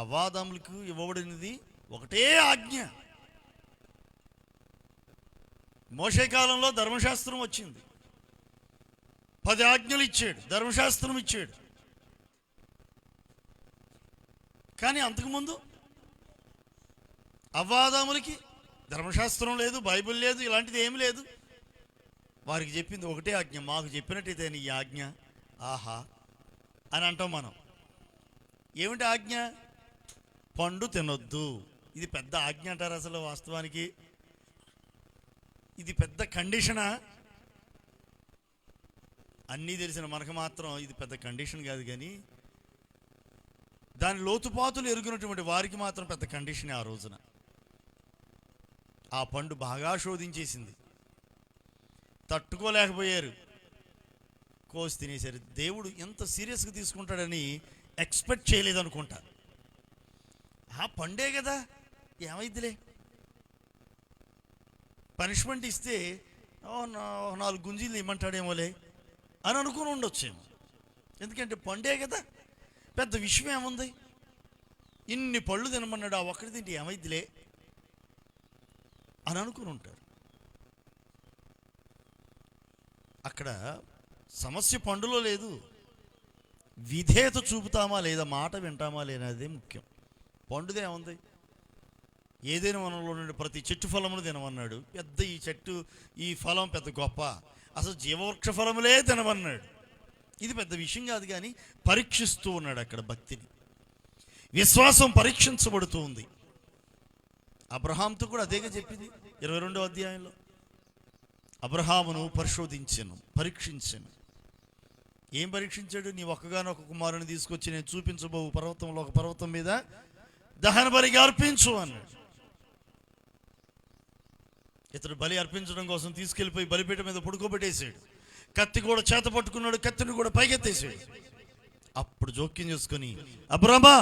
అవ్వాదాములకు ఇవ్వబడినది ఒకటే ఆజ్ఞ. మోషే కాలంలో ధర్మశాస్త్రం వచ్చింది, 10 ఆజ్ఞలు ఇచ్చాడు, ధర్మశాస్త్రం ఇచ్చాడు. కానీ అంతకుముందు అవ్వాదాములకి ధర్మశాస్త్రం లేదు, బైబిల్ లేదు, ఇలాంటిది ఏమి లేదు. వారికి చెప్పింది ఒకటే ఆజ్ఞ. మాకు చెప్పినట్టయితే నీ ఆజ్ఞ ఆహా అని అంటాం మనం. ఏమిటి ఆజ్ఞ? పండు తినొద్దు. ఇది పెద్ద ఆజ్ఞ అంటారు అసలు వాస్తవానికి? ఇది పెద్ద కండిషనా? అన్నీ తెలిసిన మనకు మాత్రం ఇది పెద్ద కండిషన్ కాదు, కానీ దాని లోతుపాతులు ఎరుగునటువంటి వారికి మాత్రం పెద్ద కండిషనే. ఆ రోజున ఆ పండు బాగా శోధించేసింది, తట్టుకోలేకపోయారు, కోసి తినేశారు. దేవుడు ఎంత సీరియస్గా తీసుకుంటాడని ఎక్స్పెక్ట్ చేయలేదనుకుంటా. ఆ పండే కదా, ఏమైద్దిలే, పనిష్మెంట్ ఇస్తే 4 గుంజీలు ఇమ్మంటాడేమోలే అని అనుకుని ఉండొచ్చేమో. ఎందుకంటే పండే కదా, పెద్ద విషయం ఏముంది, ఇన్ని పళ్ళు తినమన్నాడు, ఆ ఒక్కటి తింటే ఏమైద్దిలే అని అనుకుని ఉంటారు. అక్కడ సమస్య పండులో లేదు, విధేయత చూపుతామా లేదా, మాట వింటామా లేనదే ముఖ్యం. పండుదే ఏముంది, ఏదైనా వనంలో నుండి ప్రతి చెట్టు ఫలమును తినమన్నాడు. పెద్ద ఈ చెట్టు ఈ ఫలం పెద్ద గొప్ప, అసలు జీవవృక్ష ఫలములే తినమన్నాడు. ఇది పెద్ద విషయం కాదు, కానీ పరీక్షిస్తూ ఉన్నాడు అక్కడ భక్తిని. విశ్వాసం పరీక్షించబడుతూ ఉంది. అబ్రహాంతో కూడా అదేగా చెప్పింది. 22వ అధ్యాయంలో అబ్రహామును పరిశోధించెను, పరీక్షించెను. ఏం పరీక్షించాడు? నీ ఒక్కగానొక్క కుమారుని తీసుకొచ్చి నేను చూపించబో పర్వతంలో, ఒక పర్వతం మీద దహన బలిగా అర్పించు అన్నాడు. ఇతడు బలి అర్పించడం కోసం తీసుకెళ్ళిపోయి బలిపీఠం మీద పడుకోబెట్టేసాడు. కత్తి కూడా చేత పట్టుకున్నాడు, కత్తిని కూడా పైకెత్తేసాడు. అప్పుడు జోక్యం చేసుకొని, అబ్రహమా,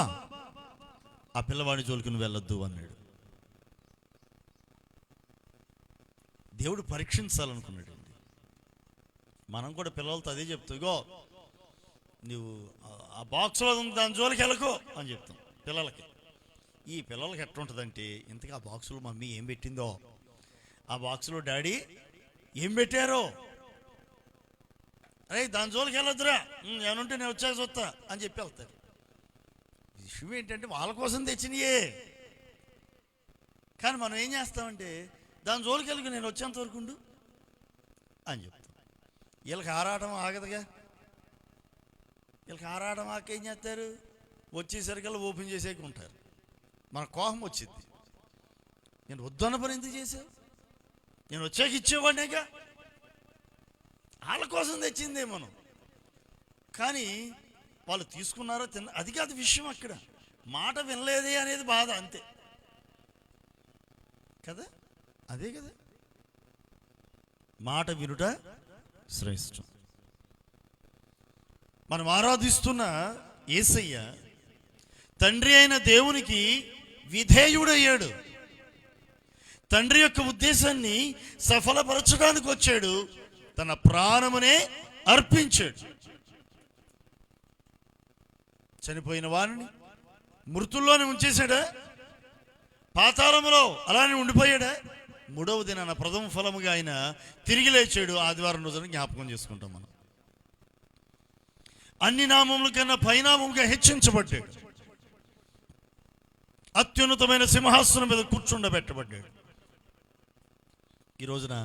ఆ పిల్లవాడిని జోలికి వెళ్ళొద్దు అన్నాడు. దేవుడు పరీక్షించాలనుకున్నాడు. మనం కూడా పిల్లలతో అదే చెప్తాం, ఇగో నువ్వు ఆ బాక్స్లో దాని జోలికి వెళ్ళకో అని చెప్తాం పిల్లలకి. ఈ పిల్లలకి ఎట్లా ఉంటుందంటే, ఇంతకీ ఆ బాక్సులో మమ్మీ ఏం పెట్టిందో, ఆ బాక్సులో డాడీ ఏం పెట్టారో, అరే దాని జోలికి వెళ్ళొద్దురా, ఏమనుంటే నేను వచ్చాక చూస్తా అని చెప్పి వెళ్తారు. విషయం ఏంటంటే వాళ్ళ కోసం తెచ్చినయే, కానీ మనం ఏం చేస్తామంటే దాని జోలికి వెళ్ళి నేను వచ్చేంత వరకుండు అని చెప్తాం. వీళ్ళకి ఆరాటం ఆగదుగా. వీళ్ళకి ఆరాటం ఆక ఏం చేస్తారు, వచ్చేసరికల్లా ఓపెన్ చేసేకి ఉంటారు. మన కోపం వచ్చింది, నేను వద్దన్న పని ఎందుకు చేసావు, నేను వచ్చాక ఇచ్చేవాడినేగా, వాళ్ళ కోసం తెచ్చిందే మనం. కానీ వాళ్ళు తీసుకున్నారో అది కాదు విషయం. అక్కడ మాట వినలేదే అనేది బాధ, అంతే కదా. అదే కదా, మాట వినుట శ్రేష్టం. మనం ఆరాధిస్తున్న యేసయ్య తండ్రి అయిన దేవునికి విధేయుడయ్యాడు. తండ్రి యొక్క ఉద్దేశాన్ని సఫలపరచడానికి వచ్చాడు, తన ప్రాణమునే అర్పించాడు. చనిపోయిన వారిని మృతుల్లోనే ఉంచేశాడా, పాతాళములో అలానే ఉండిపోయాడా? 3వ దినాన ప్రథమ ఫలముగా ఆయన తిరిగి లేచాడు. ఆదివారం రోజున జ్ఞాపకం చేసుకుంటాం మనం. అన్ని నామముల కన్నా పైనామముగా హెచ్చించబడ్డాడు. అత్యున్నతమైన సింహాసనం మీద కూర్చుండబెట్టబడ్డాడు. ఈ రోజున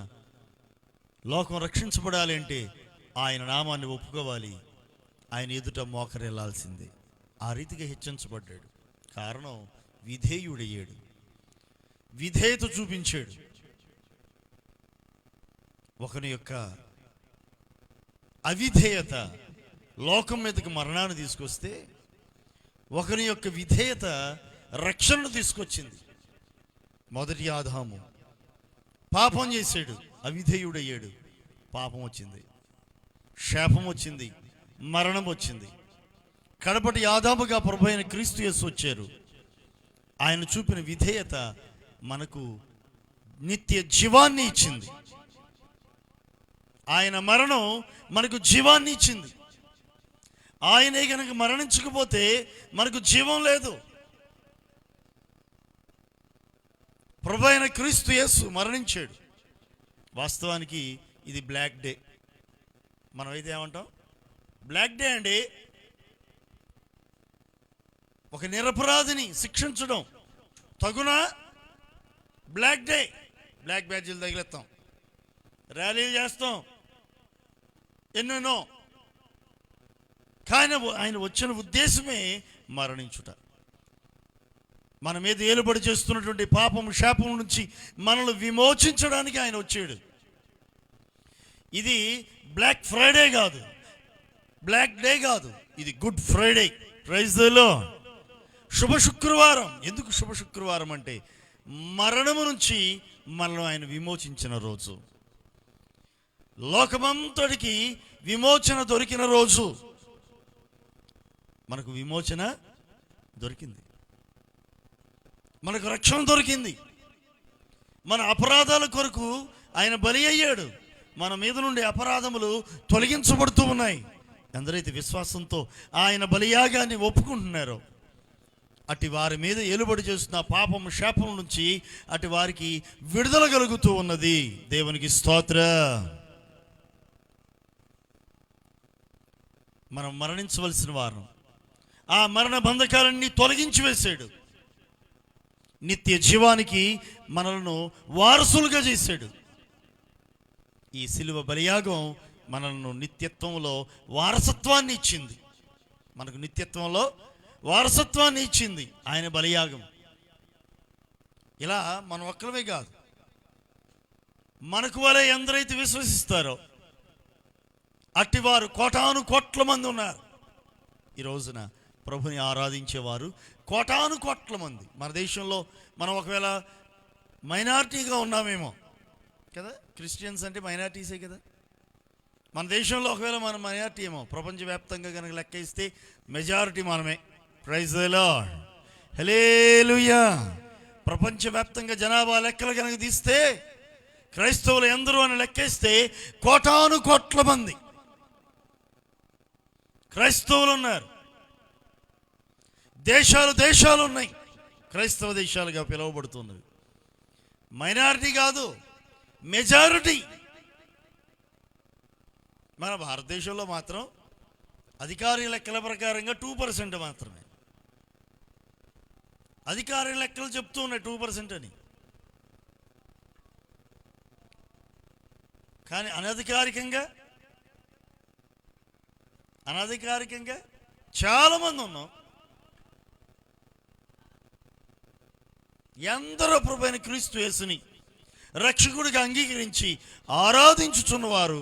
లోకం రక్షించబడాలి అంటే ఆయన నామాన్ని ఒప్పుకోవాలి, ఆయన ఎదుట మోకరిల్లాల్సిందే. ఆ రీతిగా హెచ్చించబడ్డాడు. కారణం విధేయుడయ్యాడు, విధేయత చూపించాడు. ఒకని యొక్క అవిధేయత లోకం మీదకి మరణాన్ని తీసుకొస్తే, ఒకని యొక్క విధేయత రక్షణను తీసుకొచ్చింది. మొదటి ఆదాము పాపం చేశాడు, అవిధేయుడయ్యాడు, పాపం వచ్చింది, శాపం వచ్చింది, మరణం వచ్చింది. కడపటి ఆదాముగా ప్రభు అయిన క్రీస్తు యేసు వచ్చారు. ఆయన చూపిన విధేయత మనకు నిత్య జీవాన్ని ఇచ్చింది. ఆయన మరణం మనకు జీవాన్ని ఇచ్చింది. ఆయనే కనుక మరణించకపోతే మనకు జీవం లేదు. ప్రభు అయిన క్రీస్తు యేసు మరణించాడు. వాస్తవానికి ఇది బ్లాక్ డే. మనం అయితే ఏమంటాం, బ్లాక్ డే అండి. ఒక నిరపరాధిని శిక్షించడం తగునా? Black day. బ్లాక్ బ్యాడ్జీలు తగిలేస్తాం, ర్యాలీలు చేస్తాం, ఎన్నెన్నో. కానీ ఆయన వచ్చిన ఉద్దేశమే మరణించుట. మన మీద ఏలుబడి చేస్తున్నటువంటి పాపం, శాపం నుంచి మనల్ని విమోచించడానికి ఆయన వచ్చాడు. ఇది బ్లాక్ ఫ్రైడే కాదు, బ్లాక్ డే కాదు, ఇది good Friday. Praise the Lord. శుభ శుక్రవారం. ఎందుకు శుభ శుక్రవారం అంటే మరణము నుంచి మనల్ని ఆయన విమోచించిన రోజు, లోకమంతటికి విమోచన దొరికిన రోజు. మనకు విమోచన దొరికింది, మనకు రక్షణ దొరికింది. మన అపరాధాల కొరకు ఆయన బలి అయ్యాడు. మన మీద నుండి అపరాధములు తొలగించబడుతూ ఉన్నాయి. ఎందరైతే విశ్వాసంతో ఆయన బలియాగాన్ని ఒప్పుకుంటున్నారో అటు వారి మీద ఏలుబడి చేస్తున్న పాపం, శాపం నుంచి అటు వారికి విడుదల కలుగుతూ ఉన్నది. దేవునికి స్తోత్రం. మనం మరణించవలసిన వారం, ఆ మరణ బంధకాలన్నీ తొలగించి వేశాడు. నిత్య జీవానికి మనలను వారసులుగా చేశాడు. ఈ సిలువ బలియాగం మనలను నిత్యత్వంలో వారసత్వాన్ని ఇచ్చింది. మనకు నిత్యత్వంలో వారసత్వాన్ని ఇచ్చింది ఆయన బలియాగం. ఇలా మనం ఒక్కరమే కాదు, మనకు వలె ఎందరైతే విశ్వసిస్తారో అట్టివారు కోటాను కోట్ల మంది ఉన్నారు. ఈ రోజున ప్రభుని ఆరాధించేవారు కోటాను కోట్ల మంది. మన దేశంలో మనం ఒకవేళ మైనారిటీగా ఉన్నామేమో కదా, క్రిస్టియన్స్ అంటే మైనారిటీసే కదా. మన దేశంలో ఒకవేళ మన మైనారిటీ ఏమో, ప్రపంచవ్యాప్తంగా కనుక లెక్క ఇస్తే మెజారిటీ మనమే. ప్రైజ్ ది లార్డ్, హల్లెలూయా. ప్రపంచవ్యాప్తంగా జనాభా లెక్కలు కనుక తీస్తే క్రైస్తవులు ఎందరూ అని లెక్కేస్తే కోటాను కోట్ల మంది క్రైస్తవులు ఉన్నారు. దేశాలు ఉన్నాయి, క్రైస్తవ దేశాలుగా పిలువబడుతున్నవి. మైనారిటీ కాదు, మెజారిటీ. మన భారతదేశంలో మాత్రం అధికారిక లెక్కల ప్రకారంగా 2% మాత్రమే. అధికారిక లెక్కలు చెప్తూ ఉన్నాయి 2% అని. కానీ అనధికారికంగా చాలామంది ఉన్నాం. ఎందరో ప్రభువైన క్రీస్తు యేసుని రక్షకుడిగా అంగీకరించి ఆరాధించుచున్నవారు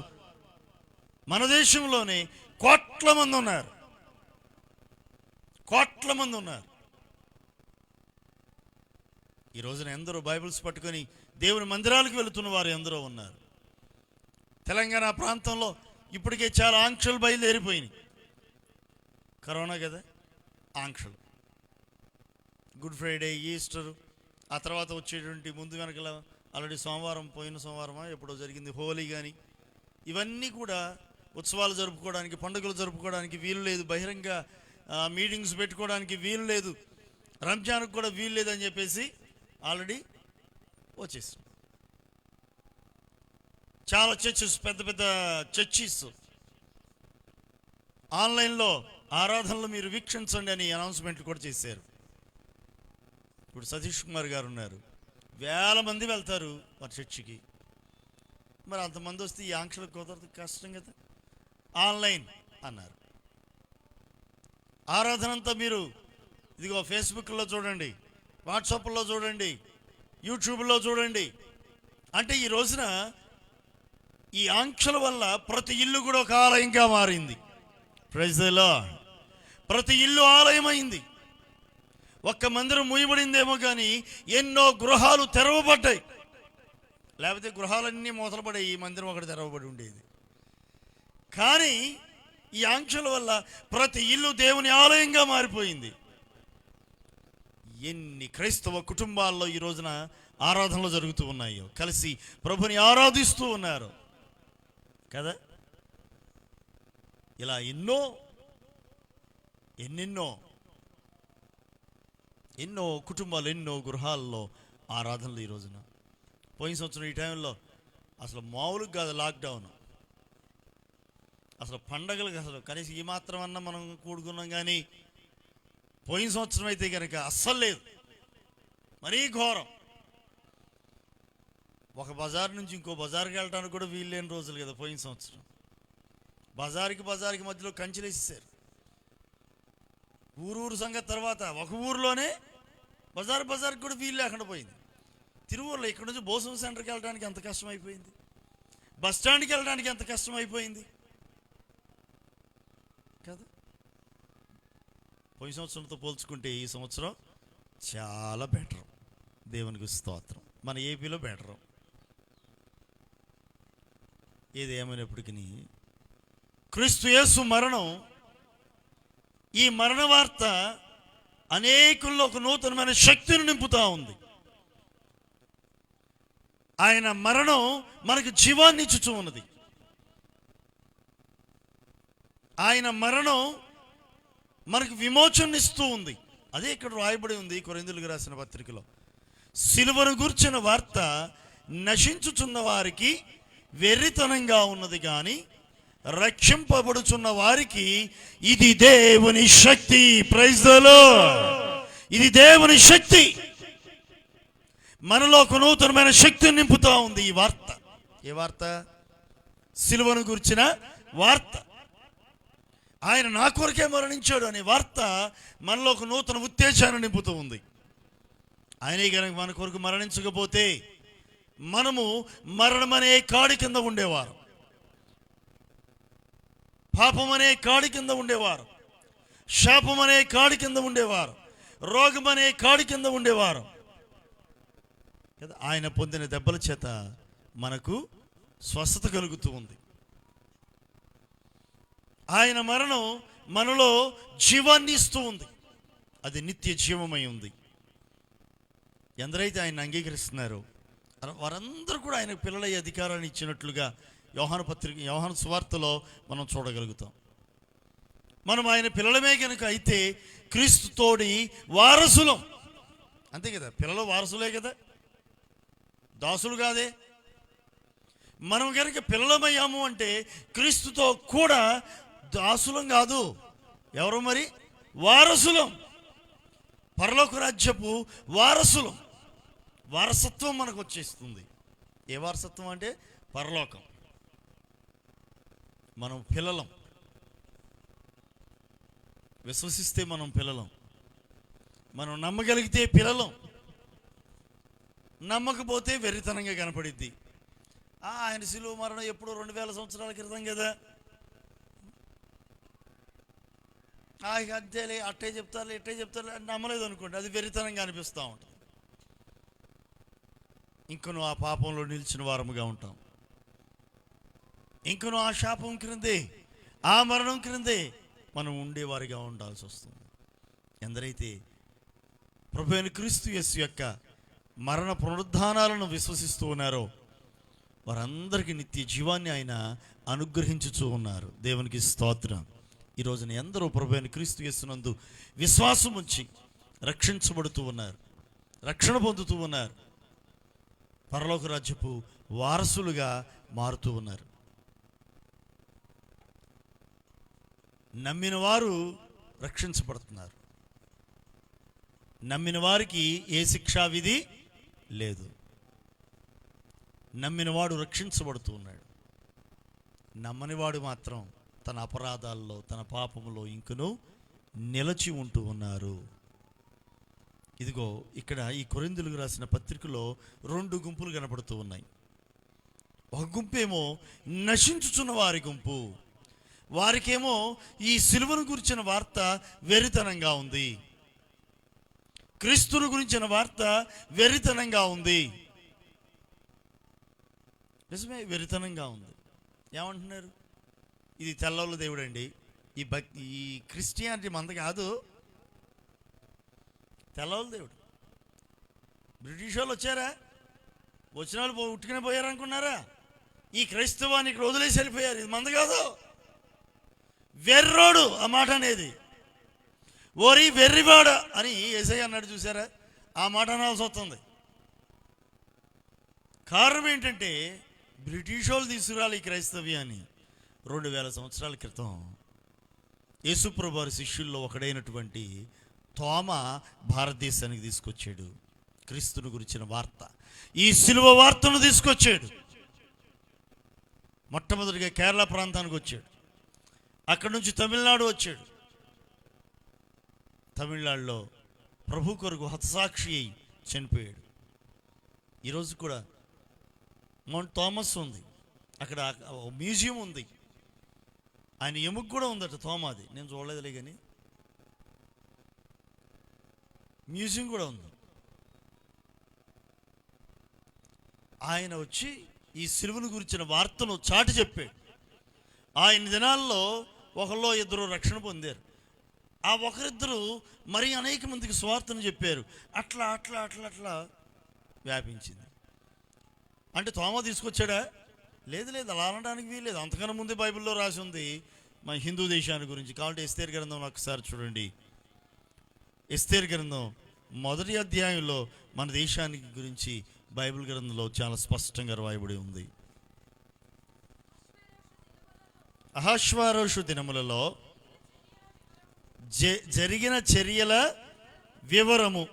మన దేశంలోనే కోట్ల మంది ఉన్నారు. ఈ రోజున ఎందరో బైబిల్స్ పట్టుకొని దేవుని మందిరాలకు వెళుతున్న వారు ఎందరో ఉన్నారు. తెలంగాణ ప్రాంతంలో ఇప్పటికే చాలా ఆంక్షలు బయలుదేరిపోయినాయి. కరోనా కదా, ఆంక్షలు, గుడ్ ఫ్రైడే, ఈస్టర్, ఆ తర్వాత వచ్చేటువంటి ముందు వెనకల ఆల్రెడీ పోయిన సోమవారమా ఎప్పుడో జరిగింది హోలీ. కానీ ఇవన్నీ కూడా ఉత్సవాలు జరుపుకోవడానికి, పండుగలు జరుపుకోవడానికి వీలు లేదు, బహిరంగ మీటింగ్స్ పెట్టుకోవడానికి వీలు లేదు, రంజాన్కి కూడా వీలు లేదని చెప్పేసి ఆల్రెడీ వచ్చేసి చాలా చర్చెస్, పెద్ద పెద్ద చర్చిస్ ఆన్లైన్లో ఆరాధనలు మీరు వీక్షించండి అని అనౌన్స్మెంట్లు కూడా చేశారు. ఇప్పుడు సతీష్ కుమార్ గారు ఉన్నారు, వేల మంది వెళ్తారు వారి చర్చికి. మరి అంతమంది వస్తే ఈ ఆంక్షలకు కుదరదు, కష్టం కదా. ఆన్లైన్ అన్నారు. ఆరాధన అంతా మీరు ఇదిగో ఫేస్బుక్లో చూడండి, వాట్సాప్లో చూడండి, యూట్యూబ్లో చూడండి. అంటే ఈ రోజున ఈ ఆంక్షల వల్ల ప్రతి ఇల్లు కూడా ఒక ఆలయంగా మారింది. Praise the Lord. ప్రతి ఇల్లు ఆలయమైంది. ఒక్క మందిరం మూయబడిందేమో కానీ ఎన్నో గృహాలు తెరవబడ్డాయి. లేకపోతే గృహాలన్నీ మూతలపడాయి, ఈ మందిరం ఒకటి తెరవబడి ఉండేది. కానీ ఈ ఆంక్షల వల్ల ప్రతి ఇల్లు దేవుని ఆలయంగా మారిపోయింది. ఎన్ని క్రైస్తవ కుటుంబాల్లో ఈ రోజున ఆరాధనలు జరుగుతూ ఉన్నాయో, కలిసి ప్రభుని ఆరాధిస్తూ ఉన్నారు కదా. ఇలా ఎన్నో కుటుంబాలు, ఎన్నో గృహాల్లో ఆరాధనలు ఈ రోజున. పోయిన సంవత్సరం ఈ టైంలో అసలు మామూలుగా కాదు లాక్డౌన్. అసలు పండగలకు అసలు కనీసం ఈ మాత్రం అన్నా మనం కూడుకున్నాం. కానీ పోయిన సంవత్సరం అయితే కనుక అస్సలు లేదు, మరీ ఘోరం. ఒక బజార్ నుంచి ఇంకో బజార్కి వెళ్ళడానికి కూడా వీలు లేని రోజులు కదా పోయిన సంవత్సరం. బజార్కి మధ్యలో కంచెలేసేసారు. ఊరు సంగతి తర్వాత ఒక ఊరిలోనే బజార్కి కూడా వీలు లేకుండా పోయింది. తిరువూరులో ఇక్కడ నుంచి భోసం సెంటర్కి వెళ్ళడానికి ఎంత కష్టమైపోయింది, బస్ స్టాండ్కి వెళ్ళడానికి ఎంత కష్టమైపోయింది కదా. పోయిన సంవత్సరంతో పోల్చుకుంటే ఈ సంవత్సరం చాలా బెటర్. దేవునికి స్తోత్రం. మన ఏపీలో బెటరు. ఏది ఏమైనప్పటికీ క్రీస్తు యేసు మరణం, ఈ మరణ వార్త అనేకుల్లో ఒక నూతనమైన శక్తిని నింపుతూ ఉంది. ఆయన మరణం మనకు జీవాన్ని ఇచ్చుచూ ఉన్నది. ఆయన మరణం మనకు విమోచననిస్తూ ఉంది. అదే ఇక్కడ రాయబడి ఉంది కొరింథీయులకు రాసిన పత్రికలో. సిలువను గూర్చిన వార్త నశించుచున్న వారికి వెర్రితనంగా ఉన్నది, కానీ రక్షింపబడుచున్న వారికి ఇది దేవుని శక్తి. Praise the lord. ఇది దేవుని శక్తి. మనలో ఒక నూతనమైన శక్తిని నింపుతూ ఉంది ఈ వార్త. ఏ వార్త? సిలువను గురించిన వార్త. ఆయన నా కొరకే మరణించాడు అనే వార్త మనలో ఒక నూతన ఉత్తేజాన్ని నింపుతూ ఉంది. ఆయనే కనుక మన కొరకు మరణించకపోతే మనము మరణమనే కాడి కింద ఉండేవారు, పాపమనే కాడి కింద ఉండేవారు, శాపమనే కాడి కింద ఉండేవారు, రోగమనే కాడి కింద ఉండేవారు కదా. ఆయన పొందిన దెబ్బల చేత మనకు స్వస్థత కలుగుతూ ఉంది. ఆయన మరణం మనలో జీవాన్ని ఇస్తూ ఉంది, అది నిత్య జీవమై ఉంది. ఎందరైతే ఆయన అంగీకరిస్తున్నారో వారందరూ కూడా ఆయన పిల్లలయ్యే అధికారాన్ని ఇచ్చినట్లుగా యోహాను సువార్తలో మనం చూడగలుగుతాం. మనం ఆయన పిల్లలమే కనుక అయితే క్రీస్తుతోడి వారసులం, అంతే కదా. పిల్లలు వారసులే కదా, దాసులు కాదే. మనం కనుక పిల్లలమయ్యాము అంటే క్రీస్తుతో కూడా దాసులం కాదు, ఎవరు మరి? వారసులం, పరలోక రాజ్యపు వారసులం. వారసత్వం మనకు వచ్చేస్తుంది. ఏ వారసత్వం అంటే పరలోకం. మనం పిల్లలం, విశ్వసిస్తే మనం పిల్లలం, మనం నమ్మగలిగితే పిల్లలం, నమ్మకపోతే వెర్రితనంగా కనపడిద్ది. ఆయన శిలువ మరణం ఎప్పుడో 2000 సంవత్సరాల క్రితం కదా, అంతేలే, అట్టే చెప్తారు ఇట్టే చెప్తారు నమ్మలేదు అనుకోండి, అది వెర్రితనంగా అనిపిస్తూ ఉంటుంది. ఇంకను ఆ పాపంలో నిలిచిన వారముగా ఉంటాం, ఇంకను ఆ శాపం క్రిందే, ఆ మరణం క్రిందే మనం ఉండేవారిగా ఉండాల్సి వస్తుంది. ఎందరైతే ప్రభువైన క్రీస్తు యేసు యొక్క మరణ పునరుద్ధానాలను విశ్వసిస్తూ ఉన్నారో వారందరికీ నిత్య జీవాన్ని ఆయన అనుగ్రహించుచూ ఉన్నారు. దేవునికి స్తోత్రం. ఈ రోజున ఎందరో ప్రభువైన క్రీస్తు యేసునందు విశ్వాసం ఉంచి రక్షించబడుతూ ఉన్నారు, రక్షణ పొందుతూ ఉన్నారు, పరలోక రాజ్యపు వారసులుగా మారుతూ ఉన్నారు. నమ్మిన వారు రక్షించబడుతున్నారు, నమ్మిన వారికి ఏ శిక్షా విధి లేదు. నమ్మినవాడు రక్షించబడుతూ ఉన్నాడు, నమ్మనివాడు మాత్రం తన అపరాధాల్లో తన పాపములో ఇంకను నిలచి ఉంటూ ఉన్నారు. ఇదిగో ఇక్కడ ఈ కొరింథీయులకు రాసిన పత్రికలో 2 గుంపులు కనపడుతూ ఉన్నాయి. ఒక గుంపేమో నశించుచున్న వారి గుంపు, వారికేమో ఈ సిలువను గురించిన వార్త వెర్రితనంగా ఉంది, క్రీస్తును గురించిన వార్త వెర్రితనంగా ఉంది. నిజమే, వెర్రితనంగా ఉంది. ఏమంటున్నారు? ఇది తెల్లవాళ్ళ దేవుడు అండి, ఈ క్రిస్టియానిటీ మంద కాదు, తెల్లవాళ్ళ దేవుడు. బ్రిటిష్ వాళ్ళు వచ్చారా? వచ్చిన వాళ్ళు ఉట్టుకునే పోయారనుకున్నారా? ఈ క్రైస్తవాన్ని ఇక్కడ వదిలేసి వెళ్ళిపోయారు. ఇది మంద కాదు, వెర్రోడు ఆ మాట అనేది. ఓరి వెర్రివాడ అని యేసయ్య అన్నాడు చూసారా, ఆ మాట అనాల్సి వస్తుంది. కారణం ఏంటంటే బ్రిటిష్ వాళ్ళు తీసుకురాలి ఈ క్రైస్తవ్యాన్ని. 2000 సంవత్సరాల క్రితం యేసుప్రభు వారి శిష్యుల్లో ఒకడైనటువంటి తోమ భారతదేశానికి తీసుకొచ్చాడు క్రీస్తుని గురించిన వార్త, ఈ సిలువ వార్తను తీసుకొచ్చాడు. మొట్టమొదటిగా కేరళ ప్రాంతానికి వచ్చాడు, అక్కడి నుంచి తమిళనాడు వచ్చాడు. తమిళనాడులో ప్రభు కొరకు హతసాక్షి అయి చనిపోయాడు. ఈరోజు కూడా మౌంట్ థామస్ ఉంది, అక్కడ మ్యూజియం ఉంది, ఆయన ఎముక కూడా ఉందట తోమాది. నేను చూడలేదులే కానీ మ్యూజియం కూడా ఉంది. ఆయన వచ్చి ఈ సిలువను గురించిన వార్తను చాటి చెప్పాడు. ఆయన దినాల్లో ఒకళ్ళో ఇద్దరు రక్షణ పొందారు, ఆ ఒకరిద్దరు మరి అనేక మందికి స్వార్థను చెప్పారు. అట్లా అట్లా అట్లా అట్లా వ్యాపించింది. అంటే తోమా తీసుకొచ్చాడా? లేదు లేదు, అలా అనడానికి వీలేదు. అంతకన్నా ముందే బైబిల్లో రాసి ఉంది మన హిందూ దేశాన్ని గురించి. కాబట్టి ఎస్తేర్ గ్రంథం ఒకసారి చూడండి. ఎస్తేర్ గ్రంథం 1వ అధ్యాయంలో మన దేశానికి గురించి బైబిల్ గ్రంథంలో చాలా స్పష్టంగా రాయబడి ఉంది. అహష్వేరోషు దినములలో జరిగిన చర్యల వివరము,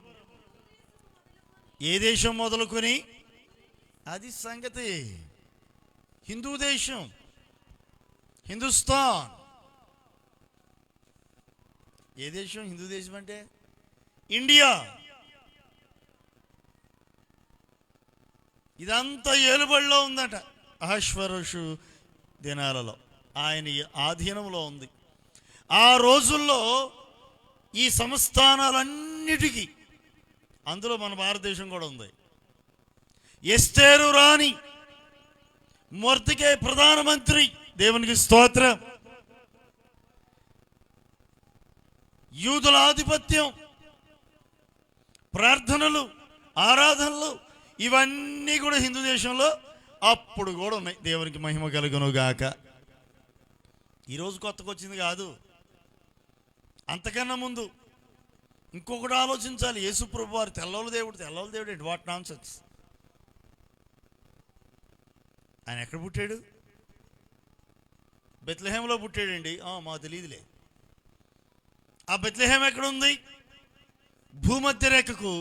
ఏ దేశం మొదలుకొని, అది సంగతి. హిందూ దేశం, హిందుస్థాన్. ఏ దేశం? హిందూ దేశం అంటే ఇండియా. ఇదంతా ఏలుబడిలో ఉందట. అహష్వరోషు దినాలలో ఆయన ఆధీనంలో ఉంది. ఆ రోజుల్లో ఈ సంస్థానాలన్నిటికీ, అందులో మన భారతదేశం కూడా ఉంది, ఎస్తేరు రాణి, మొర్దెకై ప్రధానమంత్రి, దేవునికి స్తోత్రం, యూదుల ఆధిపత్యం, ప్రార్థనలు, ఆరాధనలు, ఇవన్నీ కూడా హిందూ దేశంలో అప్పుడు కూడా ఉన్నాయి. దేవునికి మహిమ కలుగును గాక. ఈరోజు కొత్తగా వచ్చింది కాదు, అంతకన్నా ముందు ఇంకొకటి ఆలోచించాలి. యేసుప్రభు వారు తెల్లవాళ్ళ దేవుడు ఏంటి? What non sense. ఆయన ఎక్కడ పుట్టాడు? బెత్లెహేంలో పుట్టాడండి. మా తెలియదులే. ఆ బెత్లెహేం ఎక్కడ ఉంది? భూమధ్య రేఖకు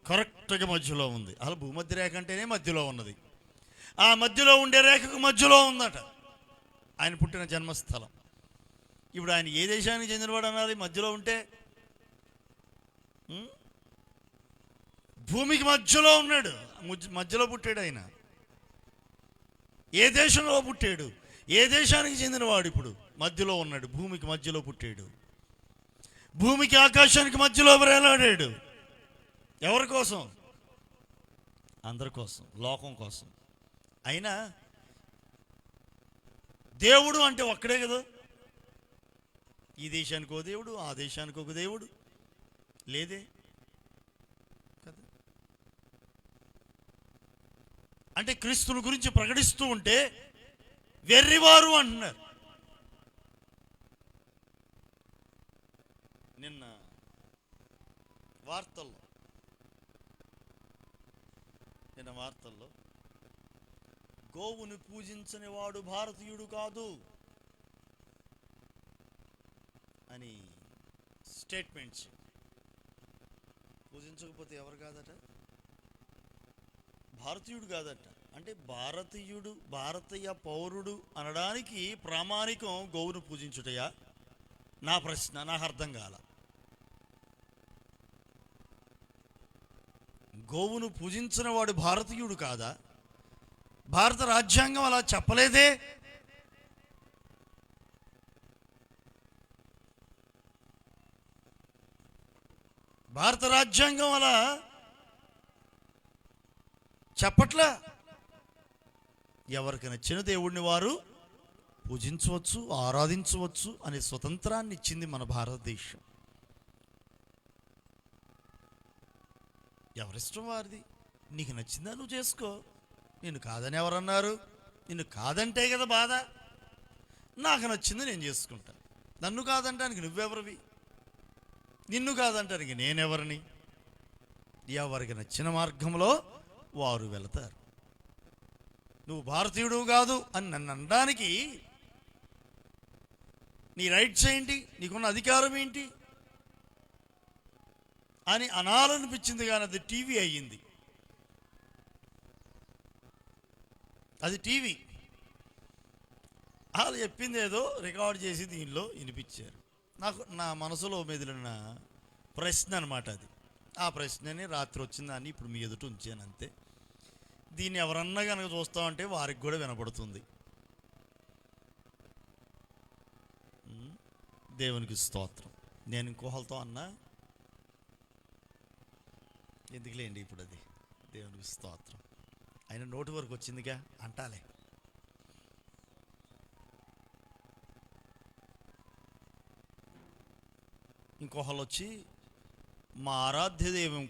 కరెక్ట్గా మధ్యలో ఉంది. అలా భూమధ్య రేఖ అంటేనే మధ్యలో ఉన్నది. ఆ మధ్యలో ఉండే రేఖకు మధ్యలో ఉందట ఆయన పుట్టిన జన్మస్థలం. ఇప్పుడు ఆయన ఏ దేశానికి చెందినవాడు అనాలి మధ్యలో ఉంటే? భూమికి మధ్యలో ఉన్నాడు, మధ్యలో పుట్టాడు ఆయన. ఏ దేశంలో పుట్టాడు? ఏ దేశానికి చెందినవాడు? ఇప్పుడు మధ్యలో ఉన్నాడు, భూమికి మధ్యలో పుట్టాడు. భూమికి ఆకాశానికి మధ్యలో వేలాడాడు. ఎవరి కోసం? అందరి కోసం, లోకం కోసం. అయినా దేవుడు అంటే ఒక్కడే కదా. ఈ దేశానికి ఒక దేవుడు, ఆ దేశానికి ఒక దేవుడు లేదే కదా. అంటే క్రీస్తుని గురించి ప్రకటిస్తూ ఉంటే వెర్రివారు అంటున్నారు. నిన్న వార్తల్లో గోవును పూజించని వాడు భారతీయుడు కాదు అని స్టేట్మెంట్స్. పూజించకపోతే ఎవరు కాదట? భారతీయుడు కాదట. అంటే భారతీయుడు, భారతీయ పౌరుడు అనడానికి ప్రామాణికం గోవును పూజించుటయా? నా ప్రశ్న, నాకు అర్థం కాల. గోవును పూజించిన వాడు భారతీయుడు కాదా? భారత రాజ్యాంగం అలా చెప్పలేదే. భారత రాజ్యాంగం అలా చెప్పట్లా. ఎవరికి నచ్చిన దేవుడిని వారు పూజించవచ్చు, ఆరాధించవచ్చు అనే స్వతంత్రాన్ని ఇచ్చింది మన భారతదేశం. ఎవరిష్టం వారిది. నీకు నచ్చిందా నువ్వు చేసుకో. నిన్ను కాదని ఎవరన్నారు? నిన్ను కాదంటే కదా బాధ. నాకు నచ్చింది నేను చేసుకుంటా. నన్ను కాదంటానికి నువ్వెవరివి? నిన్ను కాదంటానికి నేనెవరిని? ఎవరికి నచ్చిన మార్గంలో వారు వెళతారు. నువ్వు భారతీయుడు కాదు అని నన్ను అనడానికి నీ రైట్స్ ఏంటి? నీకున్న అధికారం ఏంటి అని అనాలనిపించింది. కానీ అది టీవీ అయ్యింది. అది టీవీ. వాళ్ళు చెప్పింది ఏదో రికార్డ్ చేసి దీనిలో వినిపించారు. నా మనసులో మెదిలిన ప్రశ్న అనమాట అది. ఆ ప్రశ్నని రాత్రి వచ్చిందని ఇప్పుడు మీ ఎదుట ఉంచాను అంతే. దీన్ని ఎవరన్నా కనుక చూస్తామంటే వారికి కూడా వినపడుతుంది. దేవునికి స్తోత్రం. నేను ఇంకోహలతో అన్నా, ఎందుకులేండి ఇప్పుడు అది. దేవునికి స్తోత్రం. ఆయన నోటి వరకు వచ్చిందిగా అంటాలే. ఇంకోహలు వచ్చి మా ఆరాధ్య దైవం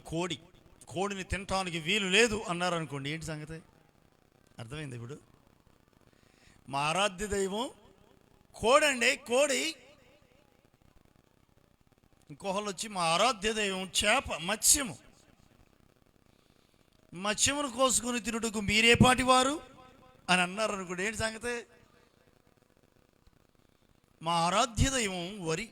కోడిని తినటానికి వీలు లేదు అన్నారు అనుకోండి. ఏంటి సంగతి? అర్థమైంది ఇప్పుడు? మా ఆరాధ్య దైవం కోడండి, కోడి. ఇంకోహలు వచ్చి మా ఆరాధ్య దైవం చేప, మత్స్యమును కోసుకుని తినుటకు మీరేపాటి వారు అని అన్నారు అనుకోండి. ఏంటి సంగతి? మా ఆరాధ్య దైవం వరి.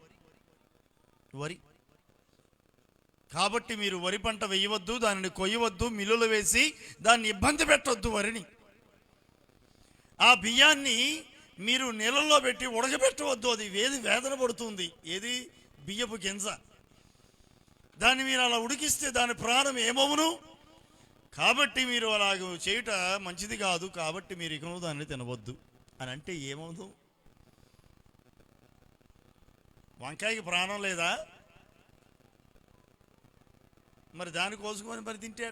కాబట్టి మీరు వరి పంట వేయవద్దు, దానిని కొయ్యవద్దు, మిల్లులు వేసి దాన్ని ఇబ్బంది పెట్టవద్దు వరిని. ఆ బియ్యాన్ని మీరు నీళ్ళల్లో పెట్టి ఉడకబెట్టవద్దు, అది వేదన పడుతుంది. ఏది? బియ్యపు గింజ. దాన్ని మీరు అలా ఉడికిస్తే దాని ప్రాణం ఏమవును? కాబట్టి మీరు అలాగ చేయుట మంచిది కాదు, కాబట్టి మీరు ఇకను దాన్ని తినవద్దు అని అంటే ఏమవుదు? వంకాయకి ప్రాణం లేదా? మరి దాన్ని కోసుకొని మరి తింటే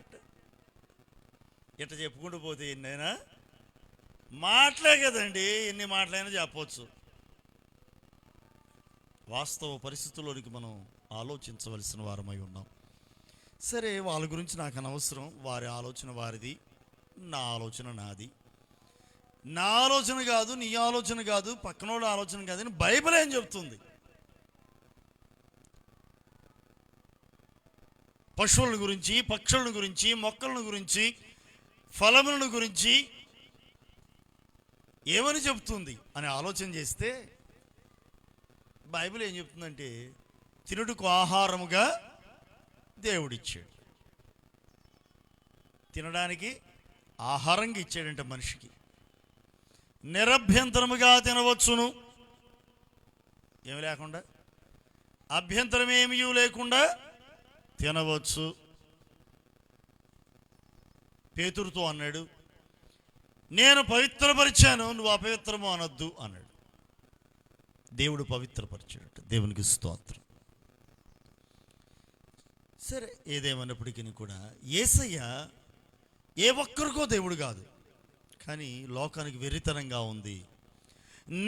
ఇట్ట చెప్పుకుంటూ పోతే ఎన్నైనా మాటలే కదండి, ఎన్ని మాటలైనా చెప్పవచ్చు. వాస్తవ పరిస్థితుల్లోనికి మనం ఆలోచించవలసిన వారమై ఉన్నాం. సరే, వాళ్ళ గురించి నాకు అనవసరం, వారి ఆలోచన వారిది, నా ఆలోచన నాది. నా ఆలోచన కాదు, నీ ఆలోచన కాదు, పక్కనోళ్ళ ఆలోచన కాదు అని బైబిల్ ఏం చెప్తుంది? పశువుల గురించి, పక్షులను గురించి, మొక్కలను గురించి, ఫలములను గురించి ఏమని చెప్తుంది అని ఆలోచన చేస్తే బైబిల్ ఏం చెప్తుందంటే తినుటకు ఆహారముగా దేవుడిచ్చాడు. తినడానికి ఆహారంగా ఇచ్చాడంట మనిషికి. నిరభ్యంతరముగా తినవచ్చును, ఏమి లేకుండా, అభ్యంతరం ఏమీ లేకుండా తినవచ్చు. పేతురుతో అన్నాడు, నేను పవిత్రపరిచాను, నువ్వు అపవిత్రము అనొద్దు అన్నాడు. దేవుడు పవిత్రపరిచాడు. దేవునికి స్తోత్రం. సరే, ఏదేమన్నప్పటికీ కూడా యేసయ్య ఏ ఒక్కరికో దేవుడు కాదు, కానీ లోకానికి వెర్రితనంగా ఉంది.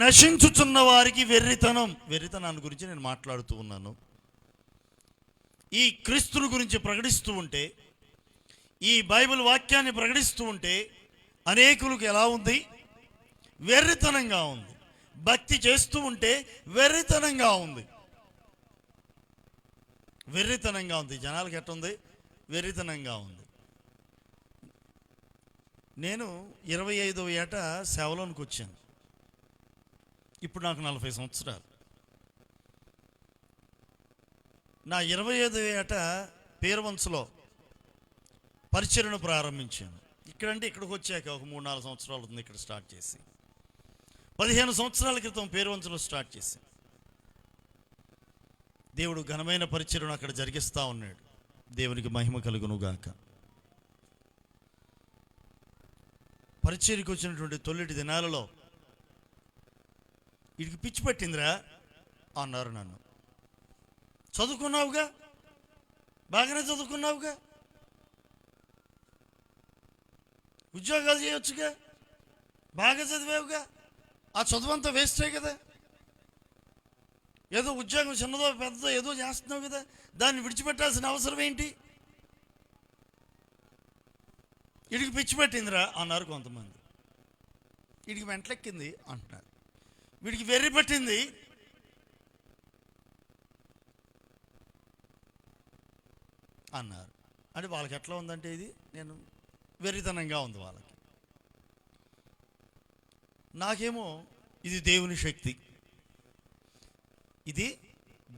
నశించుచున్న వారికి వెర్రితనాన్ని గురించి నేను మాట్లాడుతూ ఉన్నాను. ఈ క్రీస్తుని గురించి ప్రకటిస్తూ ఉంటే, ఈ బైబిల్ వాక్యాన్ని ప్రకటిస్తూ ఉంటే అనేకులకు ఎలా ఉంది? వెర్రితనంగా ఉంది. భక్తి చేస్తూ ఉంటే వెర్రితనంగా ఉంది. వెర్రితనంగా ఉంది. జనాలకి ఎట్టుంది? వెర్రితనంగా ఉంది. నేను 25వ ఏట సేవలోనికి వచ్చాను. ఇప్పుడు నాకు 40 సంవత్సరాలు. నా 25వ ఏట పేరువంశలో పరిచర్యను ప్రారంభించాను. ఇక్కడికి వచ్చాక ఒక 3-4 సంవత్సరాలు అవుతుంది ఇక్కడ స్టార్ట్ చేసి. 15 సంవత్సరాల క్రితం పేరువంచలో స్టార్ట్ చేశాను. దేవుడు ఘనమైన పరిచర్యను అక్కడ జరిగిస్తూ ఉన్నాడు. దేవునికి మహిమ కలుగునుగాక. పరిచర్యకు వచ్చినటువంటి తొలిటి దినాలలో వీడికి పిచ్చి పట్టిందిరా అన్నారు నన్ను. చదువుకున్నావుగా, బాగానే చదువుకున్నావుగా, ఉద్యోగాలు చేయొచ్చుగా, బాగా చదివావుగా, ఆ చదువంతా వేస్టే కదా, ఏదో ఉద్యోగం చిన్నదో పెద్దదో ఏదో చేస్తున్నావు కదా, దాన్ని విడిచిపెట్టాల్సిన అవసరం ఏంటి? వీడికి పిచ్చి పెట్టిందిరా అన్నారు కొంతమంది. వీడికి మెంటలెక్కింది అంటున్నారు. వీడికి వెర్రి పట్టింది అన్నారు. అంటే వాళ్ళకి ఎట్లా ఉందంటే ఇది నేను వెర్రితనంగా ఉంది వాళ్ళకి. నాకేమో ఇది దేవుని శక్తి, ఇది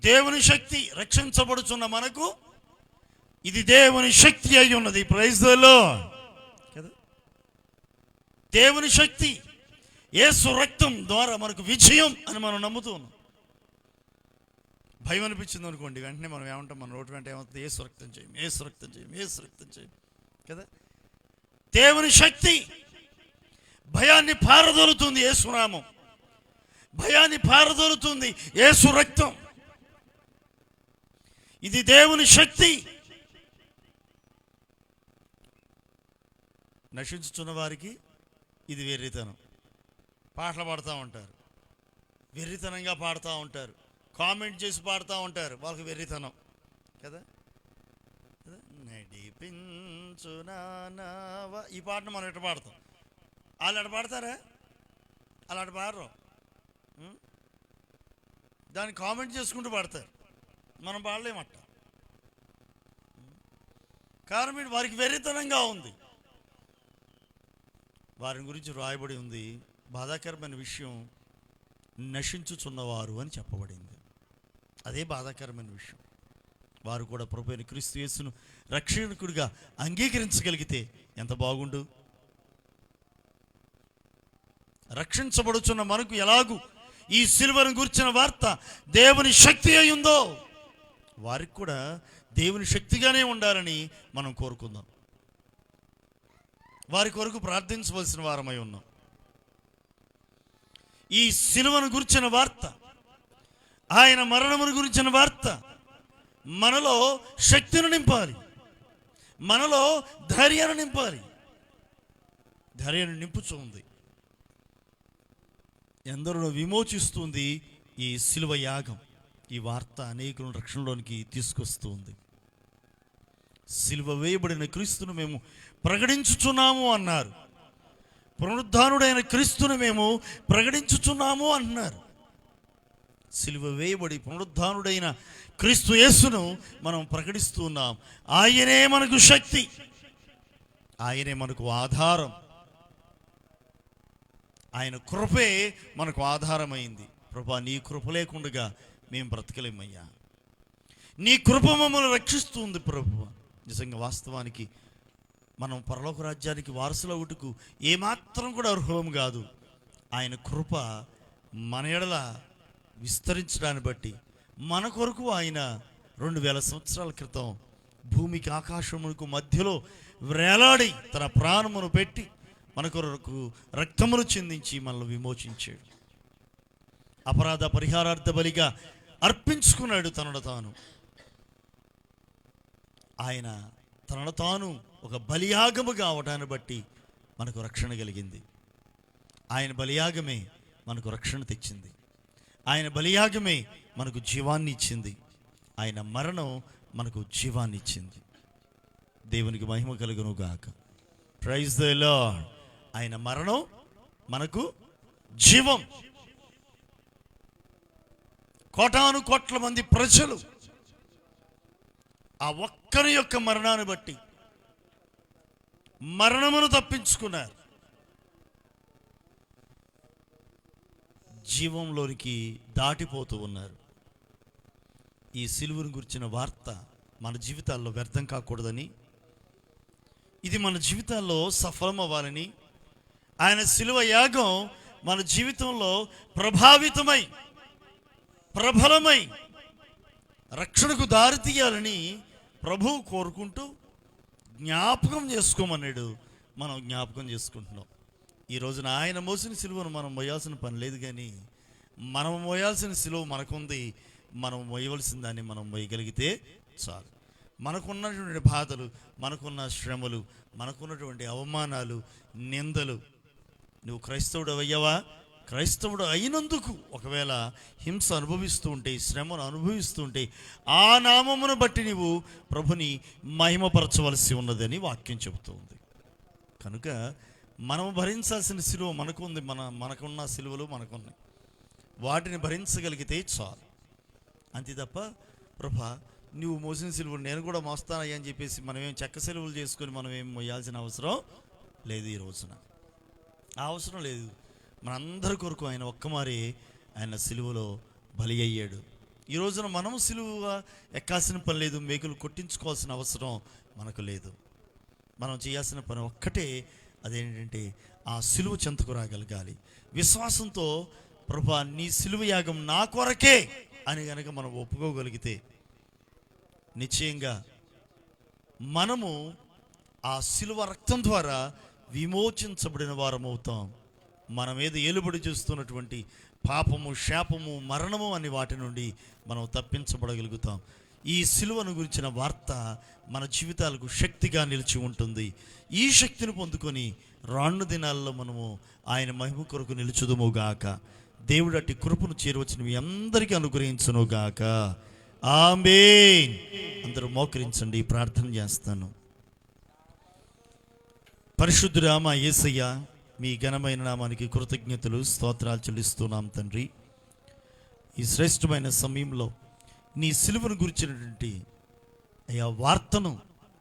దేవుని శక్తి. రక్షించబడుచున్న మనకు ఇది దేవుని శక్తి అయి ఉన్నది. ప్రైజ్ ది లార్డ్ కదా. దేవుని శక్తి, యేసు రక్తం ద్వారా మనకు విజయం అని మనం నమ్ముతూ ఉన్నాం. భయం అనిపించింది అనుకోండి, వెంటనే మనం ఏమంటాం? మన నోటి వెంట ఏమవుతుంది? యేసు రక్తం చేయం, యేసు రక్తం చేయం, యేసు రక్తం చేయం కదా. దేవుని శక్తి భయాన్ని పారదోలుతుంది. యేసు నామం భయాన్ని పారదోలుతుంది. యేసు రక్తం ఇది దేవుని శక్తి. నశించుతున్న వారికి ఇది వెర్రితనం. పాటలు పాడుతూ ఉంటారు, వెర్రితనంగా పాడుతూ ఉంటారు, కామెంట్ చేసి పాడుతూ ఉంటారు, వాళ్ళకి వెర్రితనం కదా. నడిపించునావా ఈ పాటను మనం ఎట్ట పాడతాం? వాళ్ళు ఎట్ట పాడతారా? అలా అటు పాడరు, దాన్ని కామెంట్ చేసుకుంటూ పాడతారు. మనం పాడలేమట్ట. కారణం వారికి వెర్రితనంగా ఉంది. వారి గురించి రాయబడి ఉంది, బాధాకరమైన విషయం నశించుచున్నవారు అని చెప్పబడింది. అదే బాధాకరమైన విషయం. వారు కూడా ప్రభువైన క్రీస్తు యేసును రక్షకుడిగా అంగీకరించగలిగితే ఎంత బాగుండు. రక్షించబడుచున్న మనకు ఎలాగూ ఈ సిలువను గురించిన వార్త దేవుని శక్తి అయి ఉందో, వారికి కూడా దేవుని శక్తిగానే ఉండాలని మనం కోరుకుందాం. వారి కొరకు ప్రార్థించవలసిన వారమై ఉన్నాం. ఈ సిలువను గురించిన వార్త, ఆయన మరణమును గురించిన వార్త మనలో శక్తిని నింపాలి, మనలో ధైర్యాన్ని నింపాలి. ధైర్యాన్ని నింపుతుంది, ఎందరో విమోచిస్తుంది ఈ సిలువ యాగం. ఈ వార్త అనేకులను రక్షణలోనికి తీసుకొస్తుంది. సిలువ వేయబడిన క్రీస్తును మేము ప్రకటించుచున్నాము అన్నారు. పునరుద్ధానుడైన క్రీస్తును మేము ప్రకటించుచున్నాము అన్నారు. సిలువ వేయబడి పునరుద్ధానుడైన క్రీస్తు యేసును మనం ప్రకటిస్తున్నాం. ఆయనే మనకు శక్తి, ఆయనే మనకు ఆధారం, ఆయన కృపే మనకు ఆధారమైంది. ప్రభా, నీ కృప లేకుండా మేము బ్రతకలేమయ్యా. నీ కృప మమ్మల్ని రక్షిస్తుంది ప్రభువా. నిజంగా వాస్తవానికి మనం పరలోక రాజ్యానికి వారసులవుటకు ఏమాత్రం కూడా అర్హం కాదు. ఆయన కృప మన ఎడల విస్తరించడాన్ని బట్టి మన కొరకు ఆయన 2000 సంవత్సరాల క్రితం భూమికి ఆకాశమునకు మధ్యలో వేలాడి తన ప్రాణమును పెట్టి మన కొరకు రక్తమును చిందించి మనల్ని విమోచించాడు. అపరాధ పరిహారార్థ బలిగా అర్పించుకున్నాడు తనను తాను. ఆయన తనను తాను ఒక బలియాగముగా అవడాన్ని బట్టి మనకు రక్షణ కలిగింది. ఆయన బలియాగమే మనకు రక్షణ తెచ్చింది. ఆయన బలియాగమే మనకు జీవాన్ని ఇచ్చింది. ఆయన మరణం మనకు జీవాన్ని ఇచ్చింది. దేవునికి మహిమ కలుగును గాక. Praise the Lord. ఆయన మరణం మనకు జీవం. కోటాను కోట్ల మంది ప్రజలు ఆ ఒక్కరి యొక్క మరణాన్ని బట్టి మరణమును తప్పించుకున్నారు, జీవంలోనికి దాటిపోతూ ఉన్నారు. ఈ సిలువను గురించిన వార్త మన జీవితాల్లో వ్యర్థం కాకూడదని, ఇది మన జీవితాల్లో సఫలం అవ్వాలని, ఆయన సిలువ యాగం మన జీవితంలో ప్రభావితమై ప్రబలమై రక్షణకు దారి తీయాలని ప్రభువు కోరుకుంటూ జ్ఞాపకం చేసుకోమన్నాడు. మనం జ్ఞాపకం చేసుకుంటున్నాం. ఈ రోజున ఆయన మోసిన సిలువను మనం మోయాల్సిన పని లేదు, కానీ మనం మోయాల్సిన సిలువ మనకుంది. మనం మోయవలసిన దాన్ని మనం మోయగలిగితే చాలు. మనకున్నటువంటి బాధలు, మనకున్న శ్రమలు, మనకున్నటువంటి అవమానాలు, నిందలు, నువ్వు క్రైస్తవుడు అయ్యావా, క్రైస్తవుడు అయినందుకు ఒకవేళ హింస అనుభవిస్తూ ఉంటే, శ్రమను అనుభవిస్తూ ఉంటే, ఆ నామమును బట్టి నీవు ప్రభుని మహిమపరచవలసి ఉన్నదని వాక్యం చెబుతుంది. కనుక మనం భరించాల్సిన సిలువ మనకు ఉంది. మనకున్న సిలువలు మనకున్నాయి. వాటిని భరించగలిగితే చాలు. అంతే తప్ప ప్రభా నువ్వు మోసిన సిలువలు నేను కూడా మోస్తానయ్యా అని చెప్పేసి మనమేం చెక్క సిలువలు చేసుకొని మనం ఏం మోయాల్సిన అవసరం లేదు. ఈ రోజున ఆ అవసరం లేదు. మనందరి కొరకు ఆయన ఒక్కమారి ఆయన సిలువలో బలి అయ్యాడు. ఈ రోజున మనం సిలువ ఎక్కాల్సిన పని లేదు, మేకులు కొట్టించుకోవాల్సిన అవసరం మనకు లేదు. మనం చేయాల్సిన పని ఒక్కటే, అదేంటంటే ఆ సిలువ చెంతకు రాగలగాలి. విశ్వాసంతో ప్రభా నీ సిలువ యాగం నా కొరకే అని కనుక మనం ఒప్పుకోగలిగితే నిశ్చయంగా మనము ఆ సిలువ రక్తం ద్వారా విమోచించబడిన వారమవుతాం. మన మీద ఏలుబడి చేస్తున్నటువంటి పాపము, శాపము, మరణము అని వాటి నుండి మనం తప్పించబడగలుగుతాం. ఈ సిలువను గురించిన వార్త మన జీవితాలకు శక్తిగా నిలిచి ఉంటుంది. ఈ శక్తిని పొందుకొని రాను దినాల్లో మనము ఆయన మహిమ కొరకు నిలుచుదుముగాక. దేవుడు అట్టి కృపను చేరవచ్చిన మీ అందరికీ అనుగ్రహించునుగాక. ఆమేన్. అందరూ మోకరించండి, ప్రార్థన చేస్తాను. పరిశుద్ధుడా మా యేసయ్య, మీ ఘనమైన నామానికి కృతజ్ఞతలు, స్తోత్రాలు చెల్లిస్తున్నాం తండ్రి. ఈ శ్రేష్టమైన సమయంలో నీ సిలువను గురించినటువంటి అయ్యా వార్తను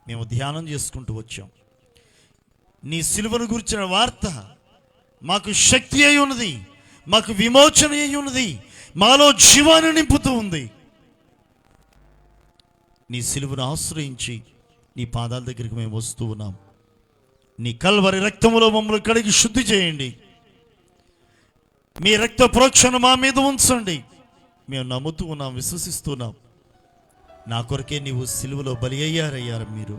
మేము ధ్యానం చేసుకుంటూ వచ్చాం. నీ సిలువను గురించిన వార్త మాకు శక్తి అయి ఉన్నది, మాకు విమోచన అయి ఉన్నది, మాలో జీవాన్ని నింపుతూ ఉంది. నీ సిలువను ఆశ్రయించి నీ పాదాల దగ్గరికి మేము వస్తూ ఉన్నాం. నీ కల్వరి రక్తములో మమ్మల్ని కడిగి శుద్ధి చేయండి. మీ రక్త ప్రోక్షణ మా మీద ఉంచండి. మేము నమ్ముతూ ఉన్నాం, విశ్వసిస్తున్నాం. నా కొరకే నీవు సిలువలో బలి అయ్యారయ్యారు. మీరు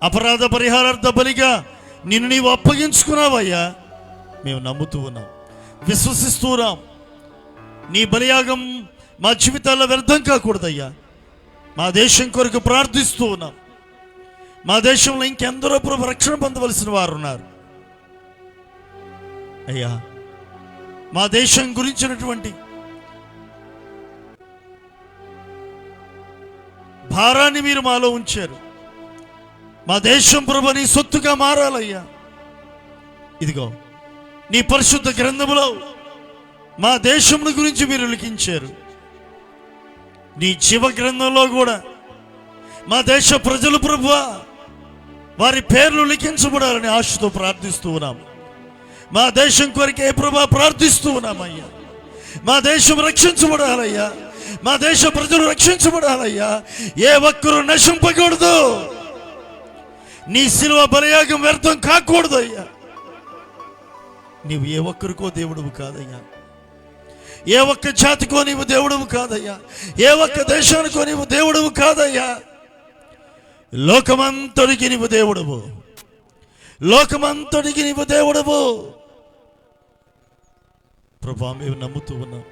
అపరాధ పరిహారార్థ బలిగా నిన్ను నీవు అప్పగించుకున్నావయ్యా. మేము నమ్ముతూ ఉన్నాం, విశ్వసిస్తూ ఉన్నాం. నీ బలియాగం మా జీవితాల్లో వ్యర్థం కాకూడదయ్యా. మా దేశం కొరకు ప్రార్థిస్తూ ఉన్నాం. మా దేశంలో ఇంకెందరో ప్రభు రక్షణ పొందవలసిన వారు ఉన్నారు అయ్యా. మా దేశం గురించినటువంటి భారాన్ని మీరు మాలో ఉంచారు. మా దేశం ప్రభు నీ సొత్తుగా మారాలయ్యా. ఇదిగో నీ పరిశుద్ధ గ్రంథములో మా దేశమును గురించి మీరు లిఖించారు. నీ జీవ గ్రంథంలో కూడా మా దేశ ప్రజలు ప్రభువా వారి పేర్లు లిఖించబడాలని ఆశతో ప్రార్థిస్తూ ఉన్నాం. మా దేశం కొరకే ప్రభా ప్రార్థిస్తూ ఉన్నామయ్యా. మా దేశం రక్షించబడాలయ్యా. మా దేశ ప్రజలు రక్షించబడాలయ్యా. ఏ ఒక్కరూ నశింపకూడదు. నీ శిలువ బలియాగం వ్యర్థం కాకూడదయ్యా. నీవు ఏ ఒక్కరికో దేవుడువు కాదయ్యా. ఏ ఒక్క జాతికో నీవు దేవుడువు కాదయ్యా. ఏ ఒక్క దేశానికో నీవు దేవుడువు కాదయ్యా. లోకమంతటికి నీవు దేవుడువు. లోకమంతటికి నీవు దేవుడువు ప్రభువా. మేము నమ్ముతూ ఉన్నాం.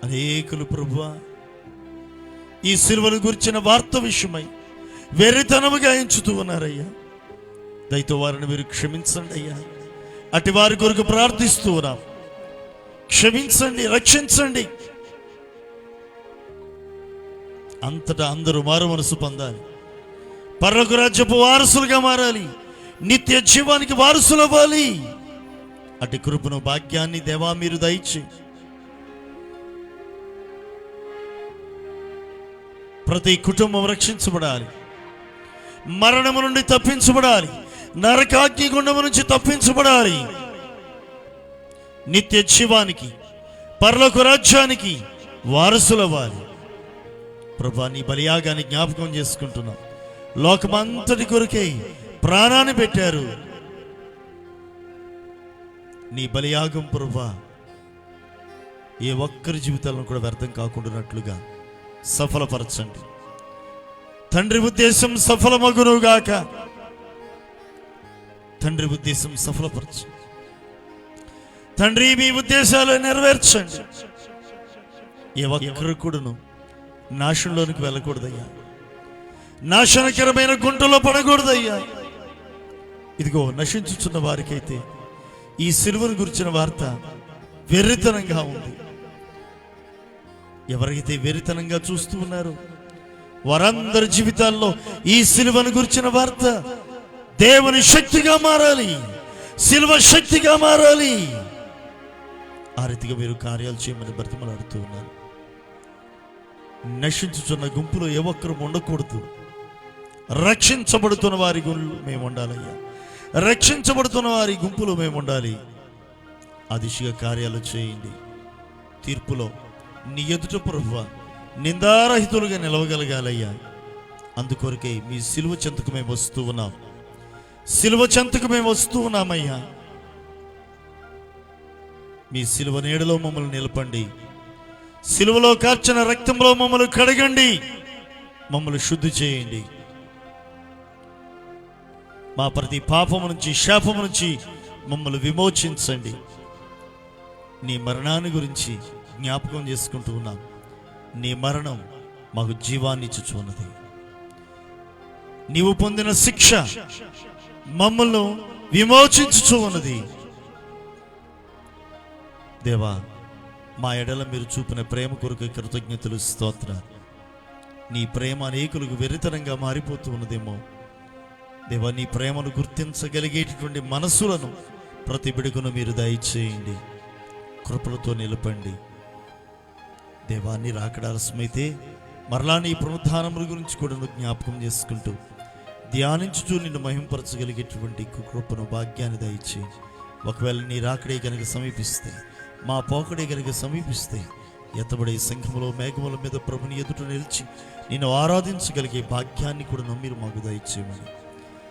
అనేకులు ప్రభువా ఈ సిలువను గురించిన వార్త విషయమై వెర్రితనముగా ఎంచుతూ ఉన్నారయ్యా. దయతో వారిని మీరు క్షమించండి అయ్యా. అటు వారి కొరకు ప్రార్థిస్తూ ఉన్నాం. క్షమించండి, రక్షించండి. అంతటా అందరూ మారు మనసు పొందాలి. పరలోక రాజ్యపు వారసులుగా మారాలి. నిత్య జీవానికి వారసులు అవ్వాలి. అటు కృపను భాగ్యాన్ని దేవా మీరు దయచి ప్రతి కుటుంబం రక్షించబడాలి. మరణము నుండి తప్పించబడాలి. నరకాగ్ని గుండము నుంచి తప్పించబడాలి. నిత్య జీవానికి పరలోక రాజ్యానికి వారసులవ్వాలి. ప్రభా నీ బలియాగాన్ని జ్ఞాపకం చేసుకుంటున్నాం. లోకమంతటి కొరకే ప్రాణాన్ని పెట్టారు. నీ బలియాగం ప్రభా ఏ ఒక్కరి జీవితాలను కూడా వ్యర్థం కాకుండానట్లుగా సఫలపరచండి తండ్రి. ఉద్దేశం సఫలమగునుగాక. తండ్రి ఉద్దేశం సఫలపరచు తండ్రి. మీ ఉద్దేశాలు నెరవేర్చండి. ఏ ఒక్కరు కూడాను నాశనంలోనికి వెళ్ళకూడదయ్యా. నాశనకరమైన గుంటలో పడకూడదయ్యా. ఇదిగో నశించుచున్న వారికైతే ఈ సిలువను గురించిన వార్త వెర్రితనంగా ఉంది. ఎవరైతే వెర్రితనంగా చూస్తూ ఉన్నారో వారందరి జీవితాల్లో ఈ సిలువను గురించిన వార్త దేవుని శక్తిగా మారాలి. సిలువ శక్తిగా మారాలి. ఆ రీతిగా మీరు కార్యాలు చేయమని బ్రతిమలాడుతూ ఉన్నారు. నశించుచున్న గుంపులో ఏ ఒక్కరు ఉండకూడదు. రక్షించబడుతున్న వారి గుంపులో మేము ఉండాలయ్యా. రక్షించబడుతున్న వారి గుంపులో మేము ఉండాలి. ఆ దిశగా కార్యాలు చేయండి. తీర్పులో నీ ఎదుట ప్రభువా నిందారహితులుగా నిలవగలగాలయ్యా. అందుకొరకే మీ సిలువ చెంతకు మేము వస్తూ ఉన్నాం. సిలువ చెంతకు మేము వస్తూ ఉన్నామయ్యా. మీ సిలువ నీడలో మమ్మల్ని నిలపండి. సిలువలో కార్చిన రక్తంలో మమ్మల్ని కడగండి. మమ్మల్ని శుద్ధి చేయండి. మా ప్రతి పాపము నుంచి శాపము నుంచి మమ్మల్ని విమోచించండి. నీ మరణాన్ని గురించి జ్ఞాపకం చేసుకుంటూ ఉన్నాం. నీ మరణం మాకు జీవాన్ని ఇచ్చుచున్నది. నీవు పొందిన శిక్ష మమ్మల్ని విమోచించుచు ఉన్నది. దేవా మా ఎడల మీరు చూపిన ప్రేమ కొరకు కృతజ్ఞతలు, స్తోత్రాలు. నీ ప్రేమ అనేకులకు వెర్రితనంగా మారిపోతూ ఉన్నదేమో దేవా. నీ ప్రేమను గుర్తించగలిగేటటువంటి మనస్సులను ప్రతి బిడుగును మీరు దయచేయండి. కృపలతో నిలపండి దేవా. నీ రాకడ ఆలస్యమైతే మరలా నీ పునరుద్ధానముల గురించి కూడా జ్ఞాపకం చేసుకుంటూ ధ్యానించుతూ నిన్ను మహింపరచగలిగేటువంటి కృపను భాగ్యాన్ని దయచేయండి. ఒకవేళ నీ రాకడే కనుక సమీపిస్తే, మా పోకడే కనుక సమీపిస్తే, ఎత్తబడే సంఘములో మేఘముల మీద ప్రభుని ఎదుట నిలిచి నిన్ను ఆరాధించగలిగే భాగ్యాన్ని కూడా మీరు మాకు దయచేయమని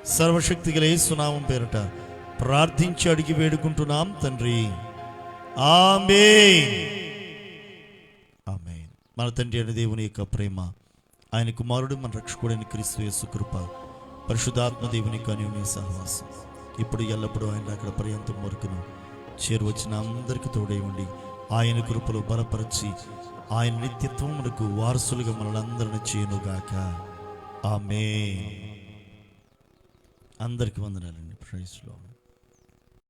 సర్వశక్తి గల యేసు నామం పేరట ప్రార్థించి అడిగి వేడుకుంటున్నాం తండ్రి. ఆమేన్. ఆమేన్. మన తండ్రి అయిన దేవుని యొక్క ప్రేమ, ఆయన కుమారుడు మన రక్షకుడైన క్రీస్తు యేసు కృప, పరిశుద్ధాత్మ దేవుని అన్యోన్య సహవాసం ఇప్పుడు ఎల్లప్పుడూ ఆయన అక్కడ పర్యంతం వరకును చేరువచ్చిన అందరికి తోడై ఉండి ఆయన కృపలో బలపరిచి ఆయన నిత్యత్వమునకు వారసులుగా మనలందరిని చేయనుగాక. ఆమేన్. అందరికి వందనాలండి. Praise lord.